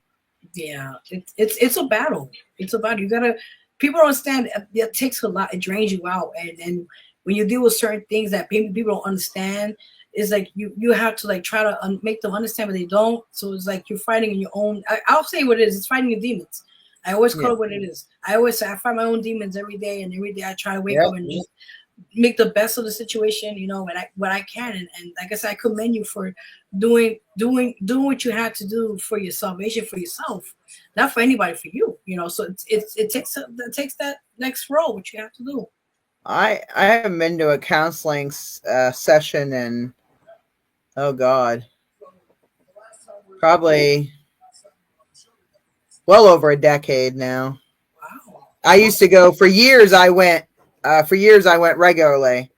Yeah, it's a battle. It's a battle. You gotta. People don't understand. It takes a lot. It drains you out, and when you deal with certain things that maybe people don't understand, it's like you have to like try to make them understand, but they don't. So it's like you're fighting in your own. I'll say what it is. It's fighting your demons. I always call it what it is. I always say I fight my own demons every day, and every day I try to wake up and just make the best of the situation, what I can, and like I said, I commend you for doing what you had to do for your salvation, for yourself, not for anybody, for you. So it takes that next role, what you have to do. I haven't been to a counseling session in, oh God, probably well over a decade now. Wow. I used to go for years. I went regularly,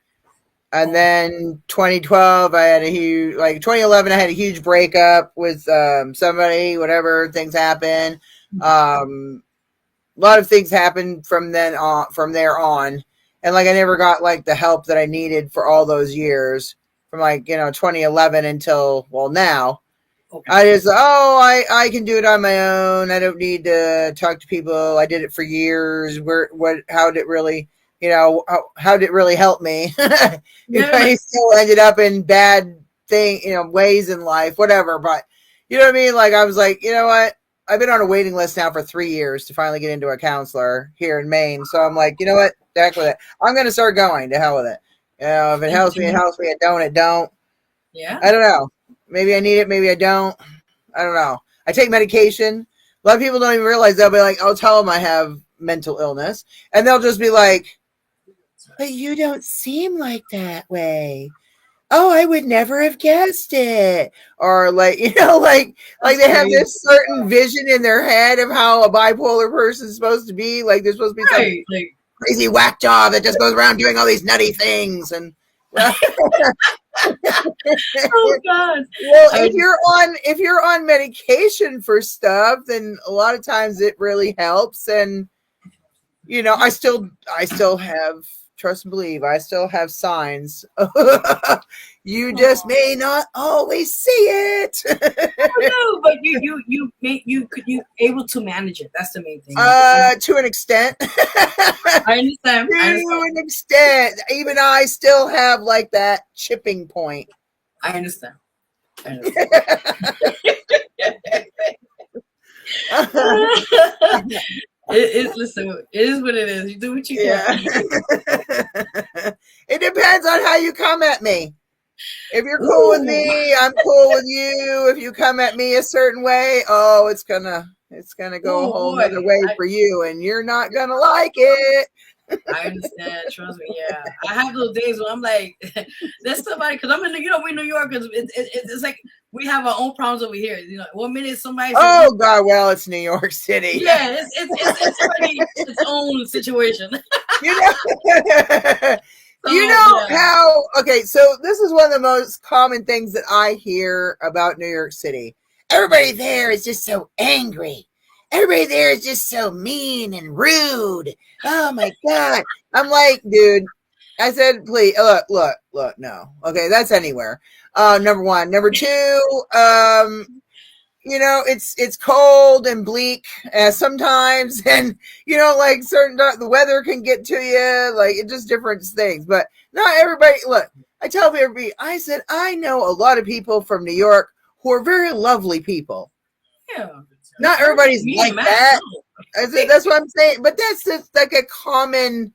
and then 2012 I had a huge, like 2011 I had a huge breakup with somebody. Whatever, things happen. A lot of things happened from there on, and like I never got like the help that I needed for all those years, from like 2011 until now. Okay. I can do it on my own. I don't need to talk to people. I did it for years. How did it really, how did it really help me? I still ended up in bad ways in life, whatever. But you know what I mean? Like, I was like, you know what? I've been on a waiting list now for 3 years to finally get into a counselor here in Maine. So I'm like, you know what? The heck with it. I'm going to start going. To hell with it. If it helps me, it helps me. It don't. Yeah. I don't know. Maybe I need it. Maybe I don't. I don't know. I take medication. A lot of people don't even realize. They'll be like, I'll tell them I have mental illness, and they'll just be like, but you don't seem like that way. Oh, I would never have guessed it. Or like, like they have this certain vision in their head of how a bipolar person is supposed to be. Like, they're supposed to be some crazy whack job that just goes around doing all these nutty things. And well, oh God. Well, if you're on medication for stuff, then a lot of times it really helps. And I still have, trust and believe, I still have signs. You just may not always see it. No, but you able to manage it. That's the main thing. To an extent. I understand. To an extent, even I still have like that chipping point. I understand. Listen, it is what it is. You do what you Yeah. can. It depends on how you come at me. If you're cool with Ooh. me, I'm cool with you. If you come at me a certain way, oh, it's gonna go a Oh whole boy, nother way for you, and you're not gonna like it. I understand. Trust me. Yeah, I have those days when I'm like, there's somebody because I'm in. We New Yorkers. It's like we have our own problems over here. You know, 1 minute somebody says, Oh God, well, it's New York City. yeah, it's already its own situation. You know, you So know yeah. how? Okay, so this is one of the most common things that I hear about New York City. Everybody there is just so angry. Everybody there is just so mean and rude. Oh my God. I'm like, dude, I said, please, look, no. Okay, that's anywhere. Number one. Number two, it's cold and bleak sometimes, and like certain the weather can get to you, like it just different things. But not everybody. Look, I tell everybody, I said I know a lot of people from New York who are very lovely people. Yeah. Not everybody's like that. No. I said, that's what I'm saying. But that's just like a common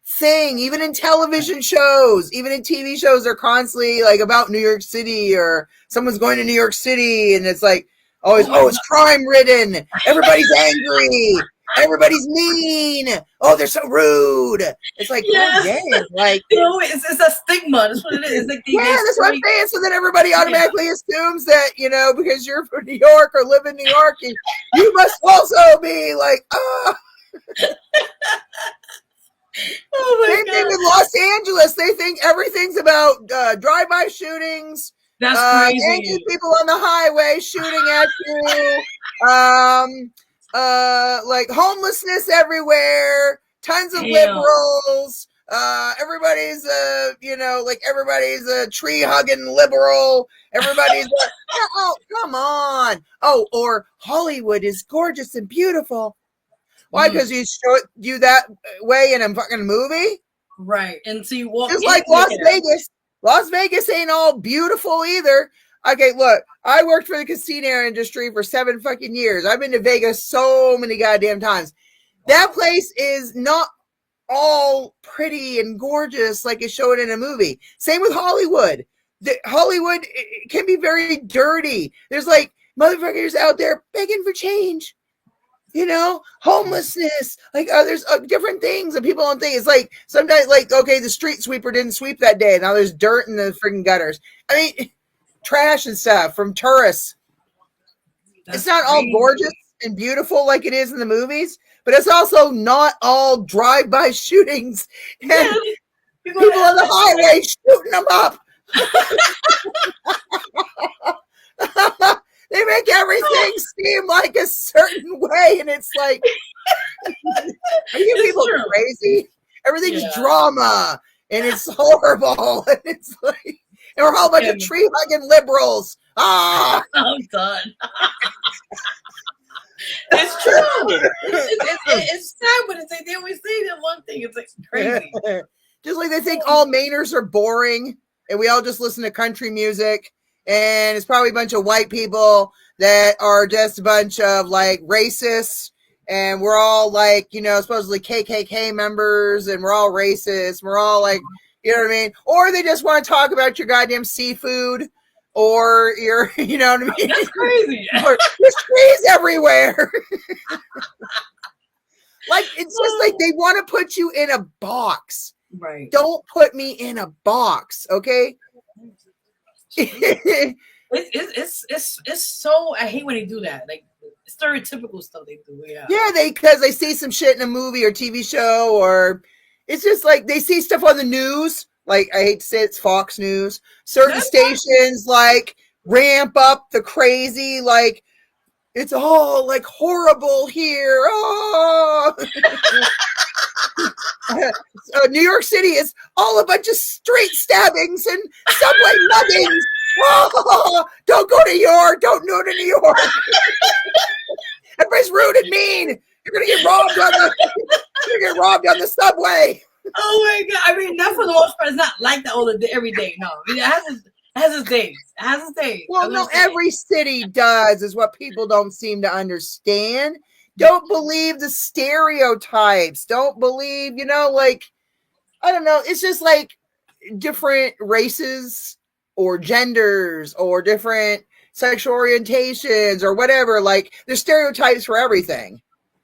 thing, even in television shows, even in TV shows, they're constantly like about New York City, or someone's going to New York City, and it's like always, it's crime ridden. Everybody's angry. Everybody's mean. Oh, they're so rude. It's like, yeah. God damn, like, it's a stigma. That's what it is. It's like that's what I'm saying. So then everybody automatically assumes that, because you're from New York or live in New York, you must also be like, Same thing with Los Angeles. They think everything's about drive-by shootings. That's crazy. Angry people on the highway shooting at you. Like homelessness everywhere. Tons of liberals. Everybody's everybody's a tree hugging liberal. Everybody's oh, come on. Oh, or Hollywood is gorgeous and beautiful. Why? Because you show you that way in a fucking movie, right? And so you walk just like Las Vegas. Las Vegas ain't all beautiful either. Okay, look, I worked for the casino industry for 7 fucking years. I've been to Vegas so many goddamn times. That place is not all pretty and gorgeous like it's shown in a movie. Same with Hollywood. Hollywood can be very dirty. There's like motherfuckers out there begging for change. Homelessness, like there's different things, and people don't think it's like sometimes like, okay, the street sweeper didn't sweep that day. Now there's dirt in the freaking gutters. I mean, trash and stuff from tourists. It's not all gorgeous and beautiful like it is in the movies, but it's also not all drive-by shootings and people on the highway shooting them up. They make everything seem like a certain way, and it's like, are you people crazy? Everything's drama, and it's horrible, and it's like, and we're all a bunch of tree hugging liberals. I'm done. It's true. It's sad, but it's like they always say that one thing. It's like crazy. Just like they think all Mainers are boring, and we all just listen to country music. And it's probably a bunch of white people that are just a bunch of like racists, and we're all like, supposedly KKK members, and we're all racist. We're all like, you know what I mean? Or they just want to talk about your goddamn seafood, or your, you know what I mean? That's crazy. Or there's trees everywhere. Like, it's just like they want to put you in a box. Right. Don't put me in a box, okay? It's so, I hate when they do that, like stereotypical stuff they do. Because they see some shit in a movie or TV show, or it's just like they see stuff on the news, like I hate to say it's Fox News, certain stations like ramp up the crazy, like it's all like horrible here. New York City is all a bunch of street stabbings and subway muggings. Don't go to New York. Don't go to New York. Everybody's rude and mean. You're gonna get robbed on the subway. Oh my God! I mean, not for the most part. It's not like that all the day, every day. No, it has its days. It has its days. Well, no, every city does. Is what people don't seem to understand. Don't believe the stereotypes. Don't believe, like, I don't know. It's just like different races or genders or different sexual orientations or whatever. Like, there's stereotypes for everything.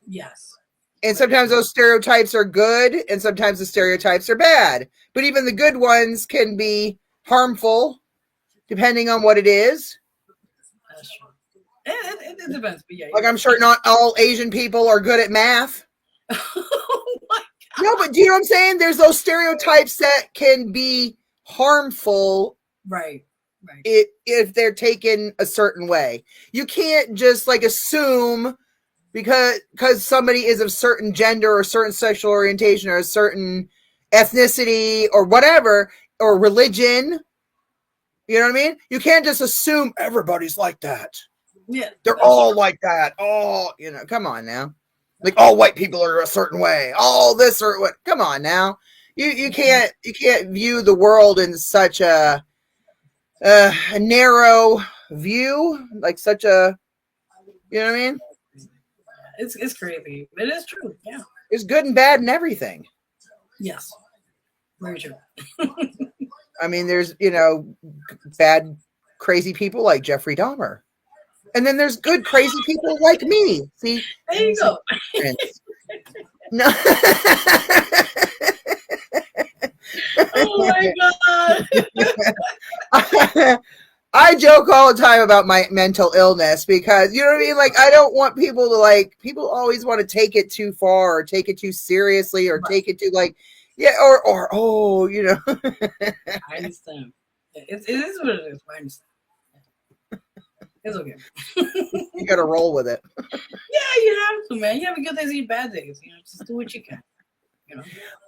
Yes. And sometimes those stereotypes are good and sometimes the stereotypes are bad. But even the good ones can be harmful depending on what it is. That's true. It depends. But yeah, like, I'm sure not all Asian people are good at math. Oh my God. No, but do you know what I'm saying? There's those stereotypes that can be harmful. Right. If they're taken a certain way. You can't just like assume because somebody is of certain gender or certain sexual orientation or a certain ethnicity or whatever or religion. You know what I mean? You can't just assume everybody's like that. Yeah. They're all like that. Oh, come on now. Like all white people are a certain way. All this or what? Come on now. You can't view the world in such a narrow view, like such a, you know what I mean? It's crazy. It is true. Yeah. There's good and bad in everything. Yes. Very true. I mean, there's, bad, crazy people like Jeffrey Dahmer. And then there's good, crazy people like me. See? There you go. No. Oh my God. I joke all the time about my mental illness because, you know what I mean? Like, I don't want people to, people always want to take it too far or take it too seriously or take it too, or I understand. It is what it is. I understand. It's okay. You got to roll with it. Yeah, you have to, man. You have good days and bad days. Just do what you can.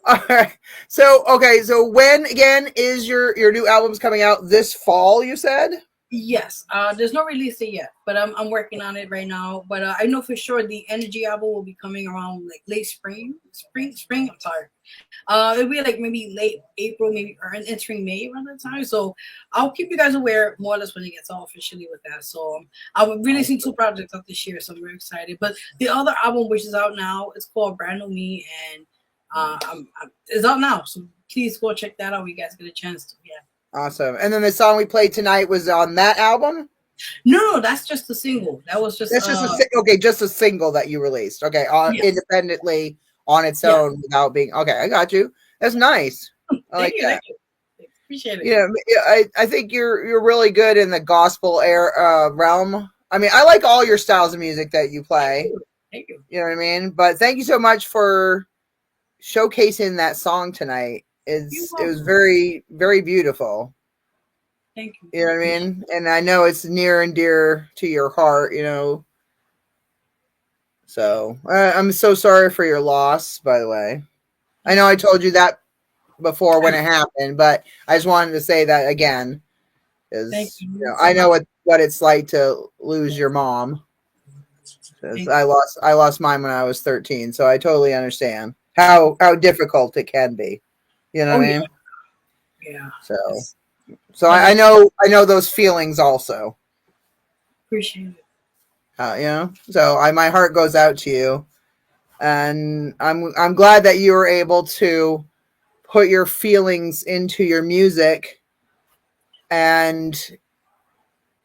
All right. So, okay. So when again is your new album's coming out this fall, you said? Yes. There's no release date yet, but I'm working on it right now. But I know for sure the Energy album will be coming around like late spring. I'm sorry. It'll be like maybe late April, maybe or entering May around that time. So I'll keep you guys aware more or less when it gets all officially with that. So I'm releasing 2 projects out this year, so I'm very excited. But the other album, which is out now, it's called Brand New Me, and it's out now. So please go check that out when you guys get a chance to. Yeah. Awesome. And then the song we played tonight was on that album? No, that's just a single. That was just just a single that you released. Okay, yes. Independently on its own without being okay. I got you. That's nice. I like that. Thank you. Appreciate it. Yeah, I think you're really good in the gospel realm. I mean, I like all your styles of music that you play. Thank you. You know what I mean? But thank you so much for showcasing that song tonight. It was very, very beautiful. Thank you. You know what I mean? And I know it's near and dear to your heart, So I'm so sorry for your loss, by the way. I know I told you that before when it happened, but I just wanted to say that again. Because I know what it's like to lose your mom. I lost mine when I was 13, so I totally understand how difficult it can be. You know what I mean? Yeah. So I know those feelings also. Appreciate So it. my heart goes out to you, and I'm glad that you were able to put your feelings into your music, and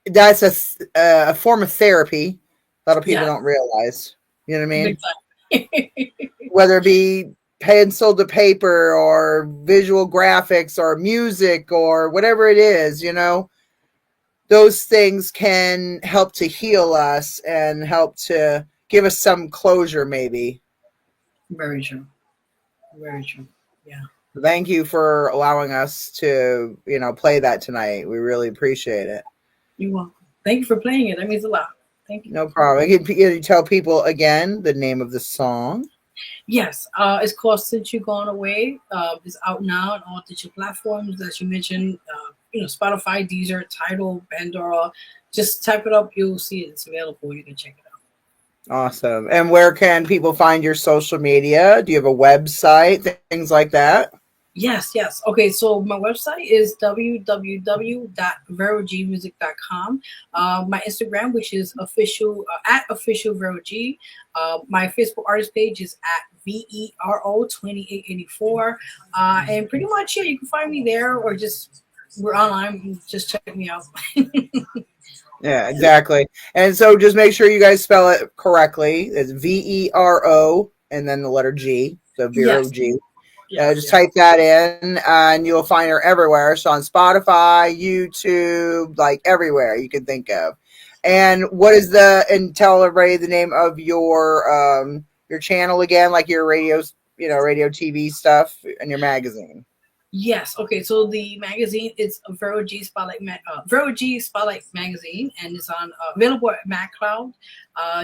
that's a form of therapy. A lot of people don't realize. You know what I mean? Whether it be pencil to paper or visual graphics or music or whatever it is, those things can help to heal us and help to give us some closure, maybe. Very true. Yeah. Thank you for allowing us to, play that tonight. We really appreciate it. You're welcome. Thank you for playing it. That means a lot. Thank you. No problem. Can you tell people again the name of the song? Yes, it's called Since You Gone Away. It's out now on all digital platforms, as you mentioned. Spotify, Deezer, Tidal, Pandora. Just type it up, you'll see it. It's available. You can check it out. Awesome. And where can people find your social media? Do you have a website? Things like that? Yes, yes. Okay, so my website is www.verogmusic.com. My Instagram, which is official at official Vero G. My Facebook artist page is at VERO2884. And pretty much, yeah, you can find me there or just we're online. Just check me out. Yeah, exactly. And so just make sure you guys spell it correctly. It's VERO and then the letter G. So Vero Yes, G. yes, Just yes. type that in and you'll find her everywhere. So on Spotify, YouTube, like everywhere you can think of. And what is and tell everybody the name of your channel again, like your radio TV stuff and your magazine. Yes. Okay. So the magazine is Vero G Spotlight, Vero G Spotlight magazine, and it's on available at MacCloud.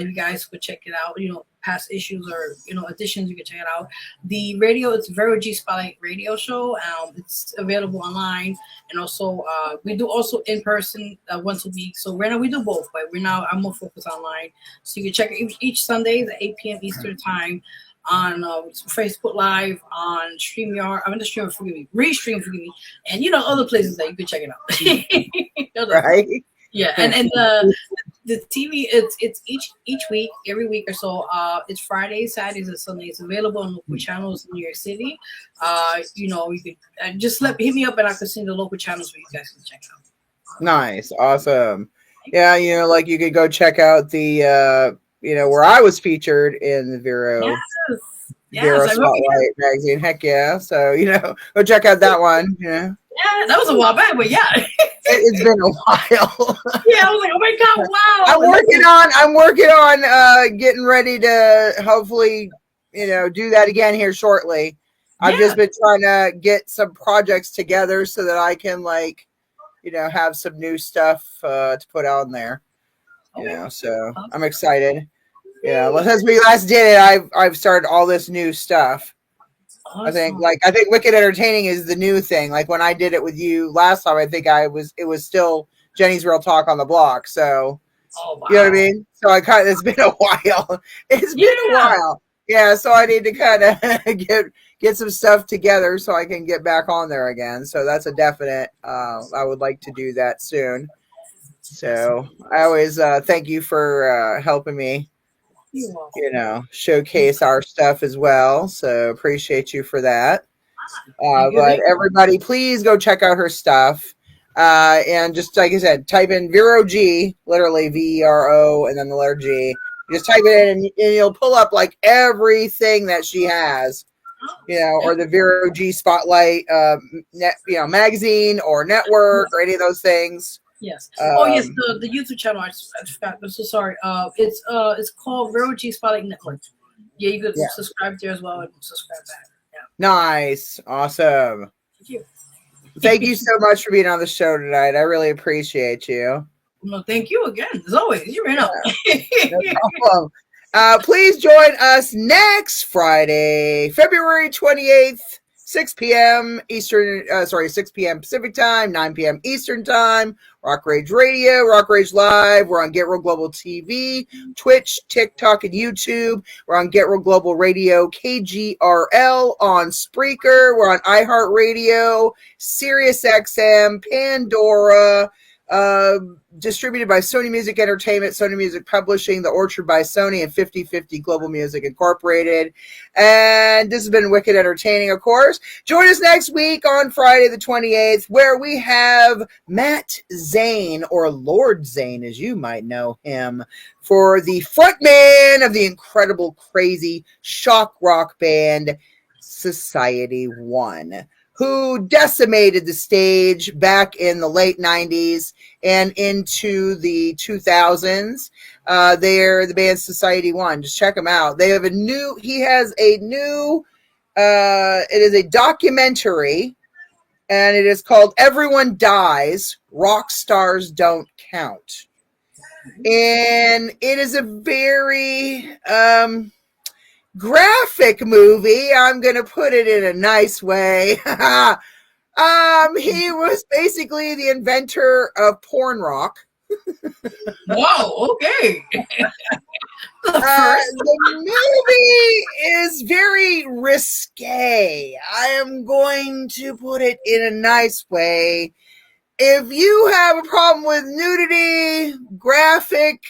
You guys could check it out. Past issues or editions, you can check it out. The radio, it's Vero G Spotlight Radio Show. It's available online, and also we do also in person once a week. So right now we do both, but I'm more focused online. So you can check it each Sunday at 8 p.m. Eastern time on Facebook Live, on StreamYard. I'm the Stream, forgive me, Restream, forgive me, and other places that you can check it out. Right? Yeah, and the TV, it's each week, every week or so. It's Fridays, Saturdays, and Sundays. Available on local channels in New York City. You could just hit me up, and I can send the local channels where you guys can check it out. Nice. Awesome. Yeah, like you could go check out the where I was featured in the Vero Yes, I remember. Spotlight magazine. Heck yeah. So, go check out that one. Yeah, that was a while back, but yeah. It's been a while. Yeah, I was like, oh my god, wow. I'm working on getting ready to hopefully, do that again here shortly. I've just been trying to get some projects together so that I can have some new stuff to put on there. So I'm excited. Yeah, well, since we last did it, I've started all this new stuff. Awesome. I think Wicked Entertaining is the new thing. Like when I did it with you last time, I think it was still Jenny's Real Talk on the Block. So wow. You know what I mean? So it's been a while. It's been a while. Yeah, so I need to kind of get some stuff together so I can get back on there again. So that's a definite. I would like to do that soon. So I always thank you for helping me. Showcase our stuff as well. So appreciate you for that. But everybody, please go check out her stuff. And just like I said, type in Vero G, literally VERO, and then the letter G. Just type it in, and you'll pull up like everything that she has, or the Vero G Spotlight, magazine or network or any of those things. Yes. Yes, the YouTube channel. I forgot. I'm so sorry. It's called Vero G Spotlight Network. Yeah, you could subscribe there as well and subscribe back. Yeah. Nice, awesome. Thank you. Thank you so much for being on the show tonight. I really appreciate you. No, thank you again. As always, you ran up. No problem. Please join us next Friday, February 28th, 6 p.m. 6 p.m. Pacific time, 9 p.m. Eastern time. Rock Rage Radio, Rock Rage Live. We're on Get Real Global TV, Twitch, TikTok, and YouTube. We're on Get Real Global Radio, KGRL, on Spreaker. We're on iHeartRadio, SiriusXM, Pandora, distributed by Sony Music Entertainment, Sony Music Publishing, The Orchard by Sony, and 50/50 Global Music Incorporated. And this has been Wicked Entertaining, of course. Join us next week on Friday the 28th, where we have Matt Zane, or Lord Zane, as you might know him, for the frontman of the incredible, crazy shock rock band Society One, who decimated the stage back in the late 90s and into the 2000s. They're the band Society One. Just check them out. He has a new, it is a documentary, and it is called Everyone Dies, Rock Stars Don't Count. And it is a very, graphic movie. I'm going to put it in a nice way. He was basically the inventor of porn rock. Wow, okay. The movie is very risque. I am going to put it in a nice way. If you have a problem with nudity, graphic,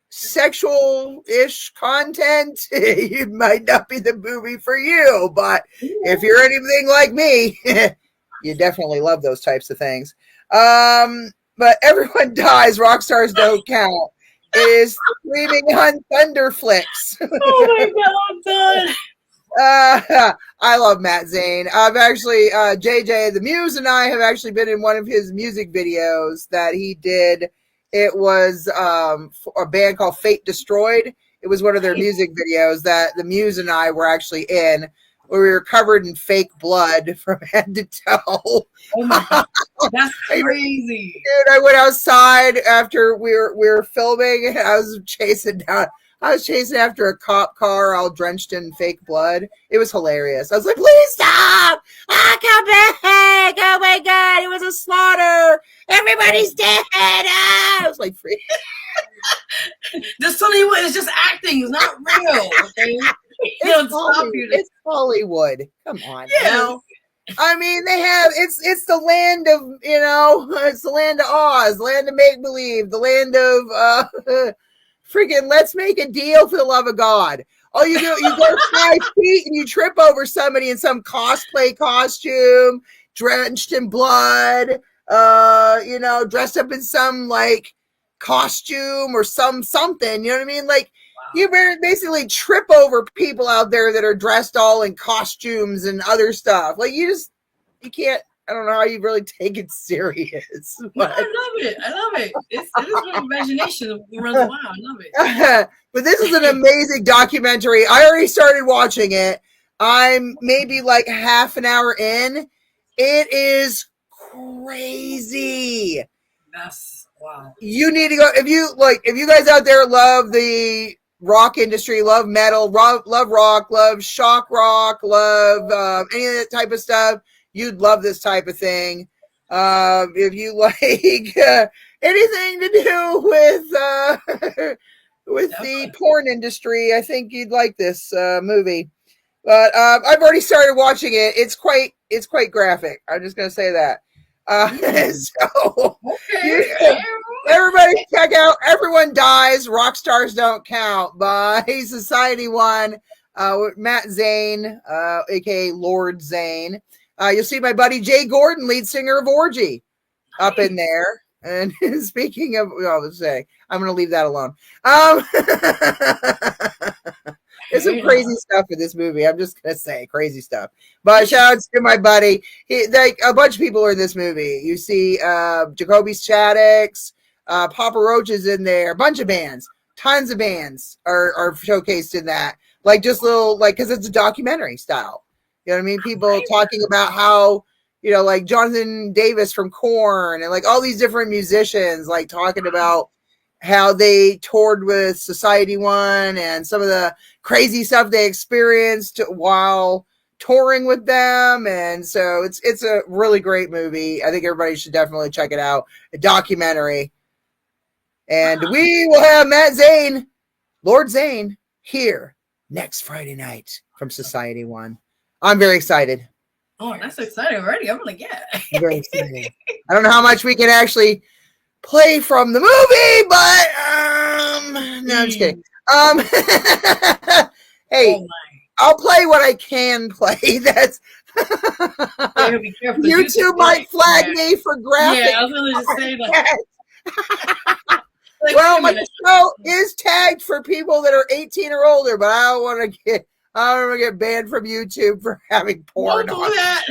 sexual-ish content, it might not be the movie for you. But if you're anything like me, you definitely love those types of things. But everyone dies. Rock stars don't count. It is Screaming on Thunderflicks. Oh my god, I'm done. I love Matt Zane. I've actually, JJ the Muse and I have actually been in one of his music videos that he did. It was a band called Fate Destroyed. It was one of their music videos that the Muse and I were actually in, where we were covered in fake blood from head to toe. Oh my god, that's crazy, dude! I went outside after we were filming, and I was chasing after a cop car, all drenched in fake blood. It was hilarious. I was like, "Please stop! Come back! Oh my god, it was a slaughter! Everybody's dead!" I was like, "Free." This Hollywood is just acting. It's not real. Okay. It's Hollywood. Come on, now. I mean, they have it's the land of it's the land of Oz, the land of make believe, the land of freaking let's make a deal for the love of God. Oh, you go 5 feet and you trip over somebody in some cosplay costume, drenched in blood, dressed up in some like costume or something. You know what I mean? Like. You basically trip over people out there that are dressed all in costumes and other stuff. Like you can't. I don't know how you really take it serious. But. I love it. It is an imagination runs wild. I love it. But this is an amazing documentary. I already started watching it. I'm maybe like half an hour in. It is crazy. That's wow. You need to go if you guys out there love the rock industry, love metal, love rock, love shock rock, love any of that type of stuff, you'd love this type of thing. If you like anything to do with the porn industry, I think you'd like this movie. But I've already started watching it. It's quite graphic. I'm just gonna say that. So everybody check out Everyone Dies, Rock Stars Don't Count by Society One, with Matt Zane, aka Lord Zane. You'll see my buddy Jay Gordon, lead singer of Orgy, up in there. And speaking of, I'm going to leave that alone. There's some crazy stuff in this movie. I'm just going to say crazy stuff. But shout out to my buddy. A bunch of people are in this movie. You see Jacoby Shaddix, Papa Roach is in there. A bunch of bands. Tons of bands are showcased in that. Like just little, because it's a documentary style. You know what I mean? People talking about how, like Jonathan Davis from Korn and like all these different musicians, like talking about how they toured with Society One and some of the crazy stuff they experienced while touring with them. And so it's a really great movie. I think everybody should definitely check it out. A documentary. And we will have Matt Zane, Lord Zane, here next Friday night from Society One. I'm very excited. Oh, that's exciting already. I'm like, yeah. I'm very excited. I don't know how much we can actually play from the movie, but no, I'm just kidding. Hey, I'll play what I can play. That's YouTube might flag me for graphic. Yeah, I was gonna just say that. Well, my show is tagged for people that are 18 or older, but I don't want to get banned from YouTube for having porn. Don't do that.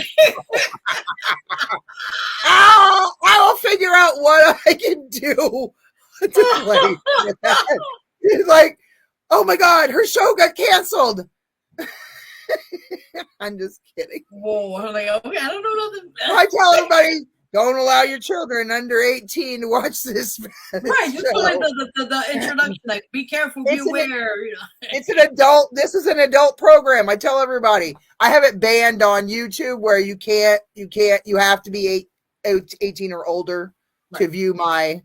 I will figure out what I can do to play. It's like, oh my God, her show got canceled. I'm just kidding. Whoa, I'm like, okay, I don't know nothing. I tell everybody, don't allow your children under 18 to watch this. Right, just like the introduction, like be careful, beware. It's an adult. This is an adult program. I tell everybody. I have it banned on YouTube where you have to be 18 or older to view my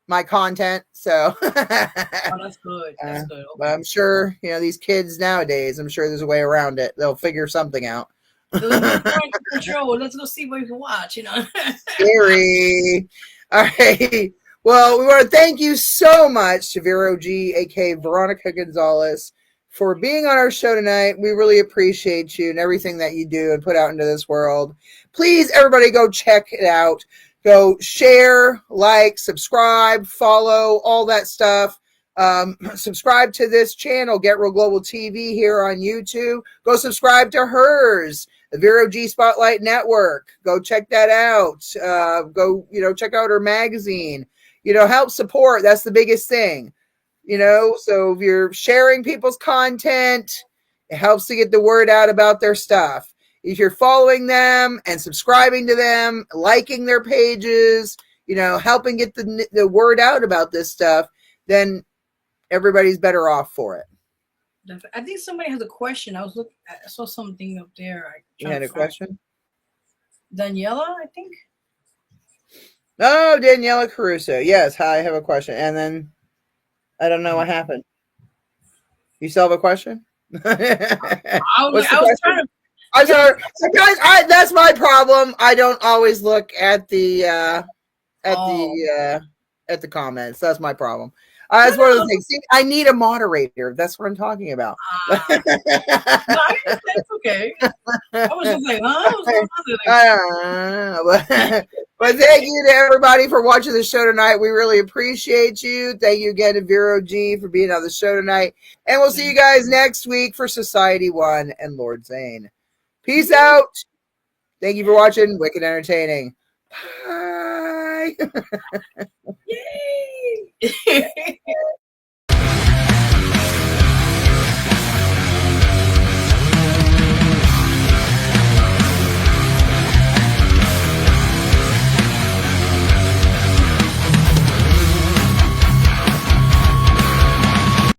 my content. So, Oh, that's good. That's good. but Okay. I'm sure, these kids nowadays, I'm sure there's a way around it. They'll figure something out. They'll use parental control. Let's go see what we can watch. Scary. All right. Well, we want to thank you so much to Vero G, aka Veronica Gonzalez, for being on our show tonight. We really appreciate you and everything that you do and put out into this world. Please, everybody, go check it out. Go share, like, subscribe, follow, all that stuff. Subscribe to this channel, Get Real Global TV, here on YouTube. Go subscribe to hers, the Vero G Spotlight Network. Go check that out. Go, check out her magazine. Help support. That's the biggest thing. So if you're sharing people's content, it helps to get the word out about their stuff. If you're following them and subscribing to them, liking their pages, helping get the word out about this stuff, then everybody's better off for it. I think somebody has a question. I saw something up there. You had a question? Daniela, I think. Oh, Daniela Caruso. Yes, hi, I have a question. And then I don't know what happened. You still have a question? I was trying to. I'm sorry. So guys, that's my problem. I don't always look at the comments. That's my problem. That's one of the things. See, I need a moderator. That's what I'm talking about. No, that's okay. I was just like, huh? But thank you to everybody for watching the show tonight. We really appreciate you. Thank you again to Vero G for being on the show tonight. And we'll see you guys next week for Society 1 and Lord Zane. Peace out. Thank you for watching Wicked Entertaining. Bye. Yay!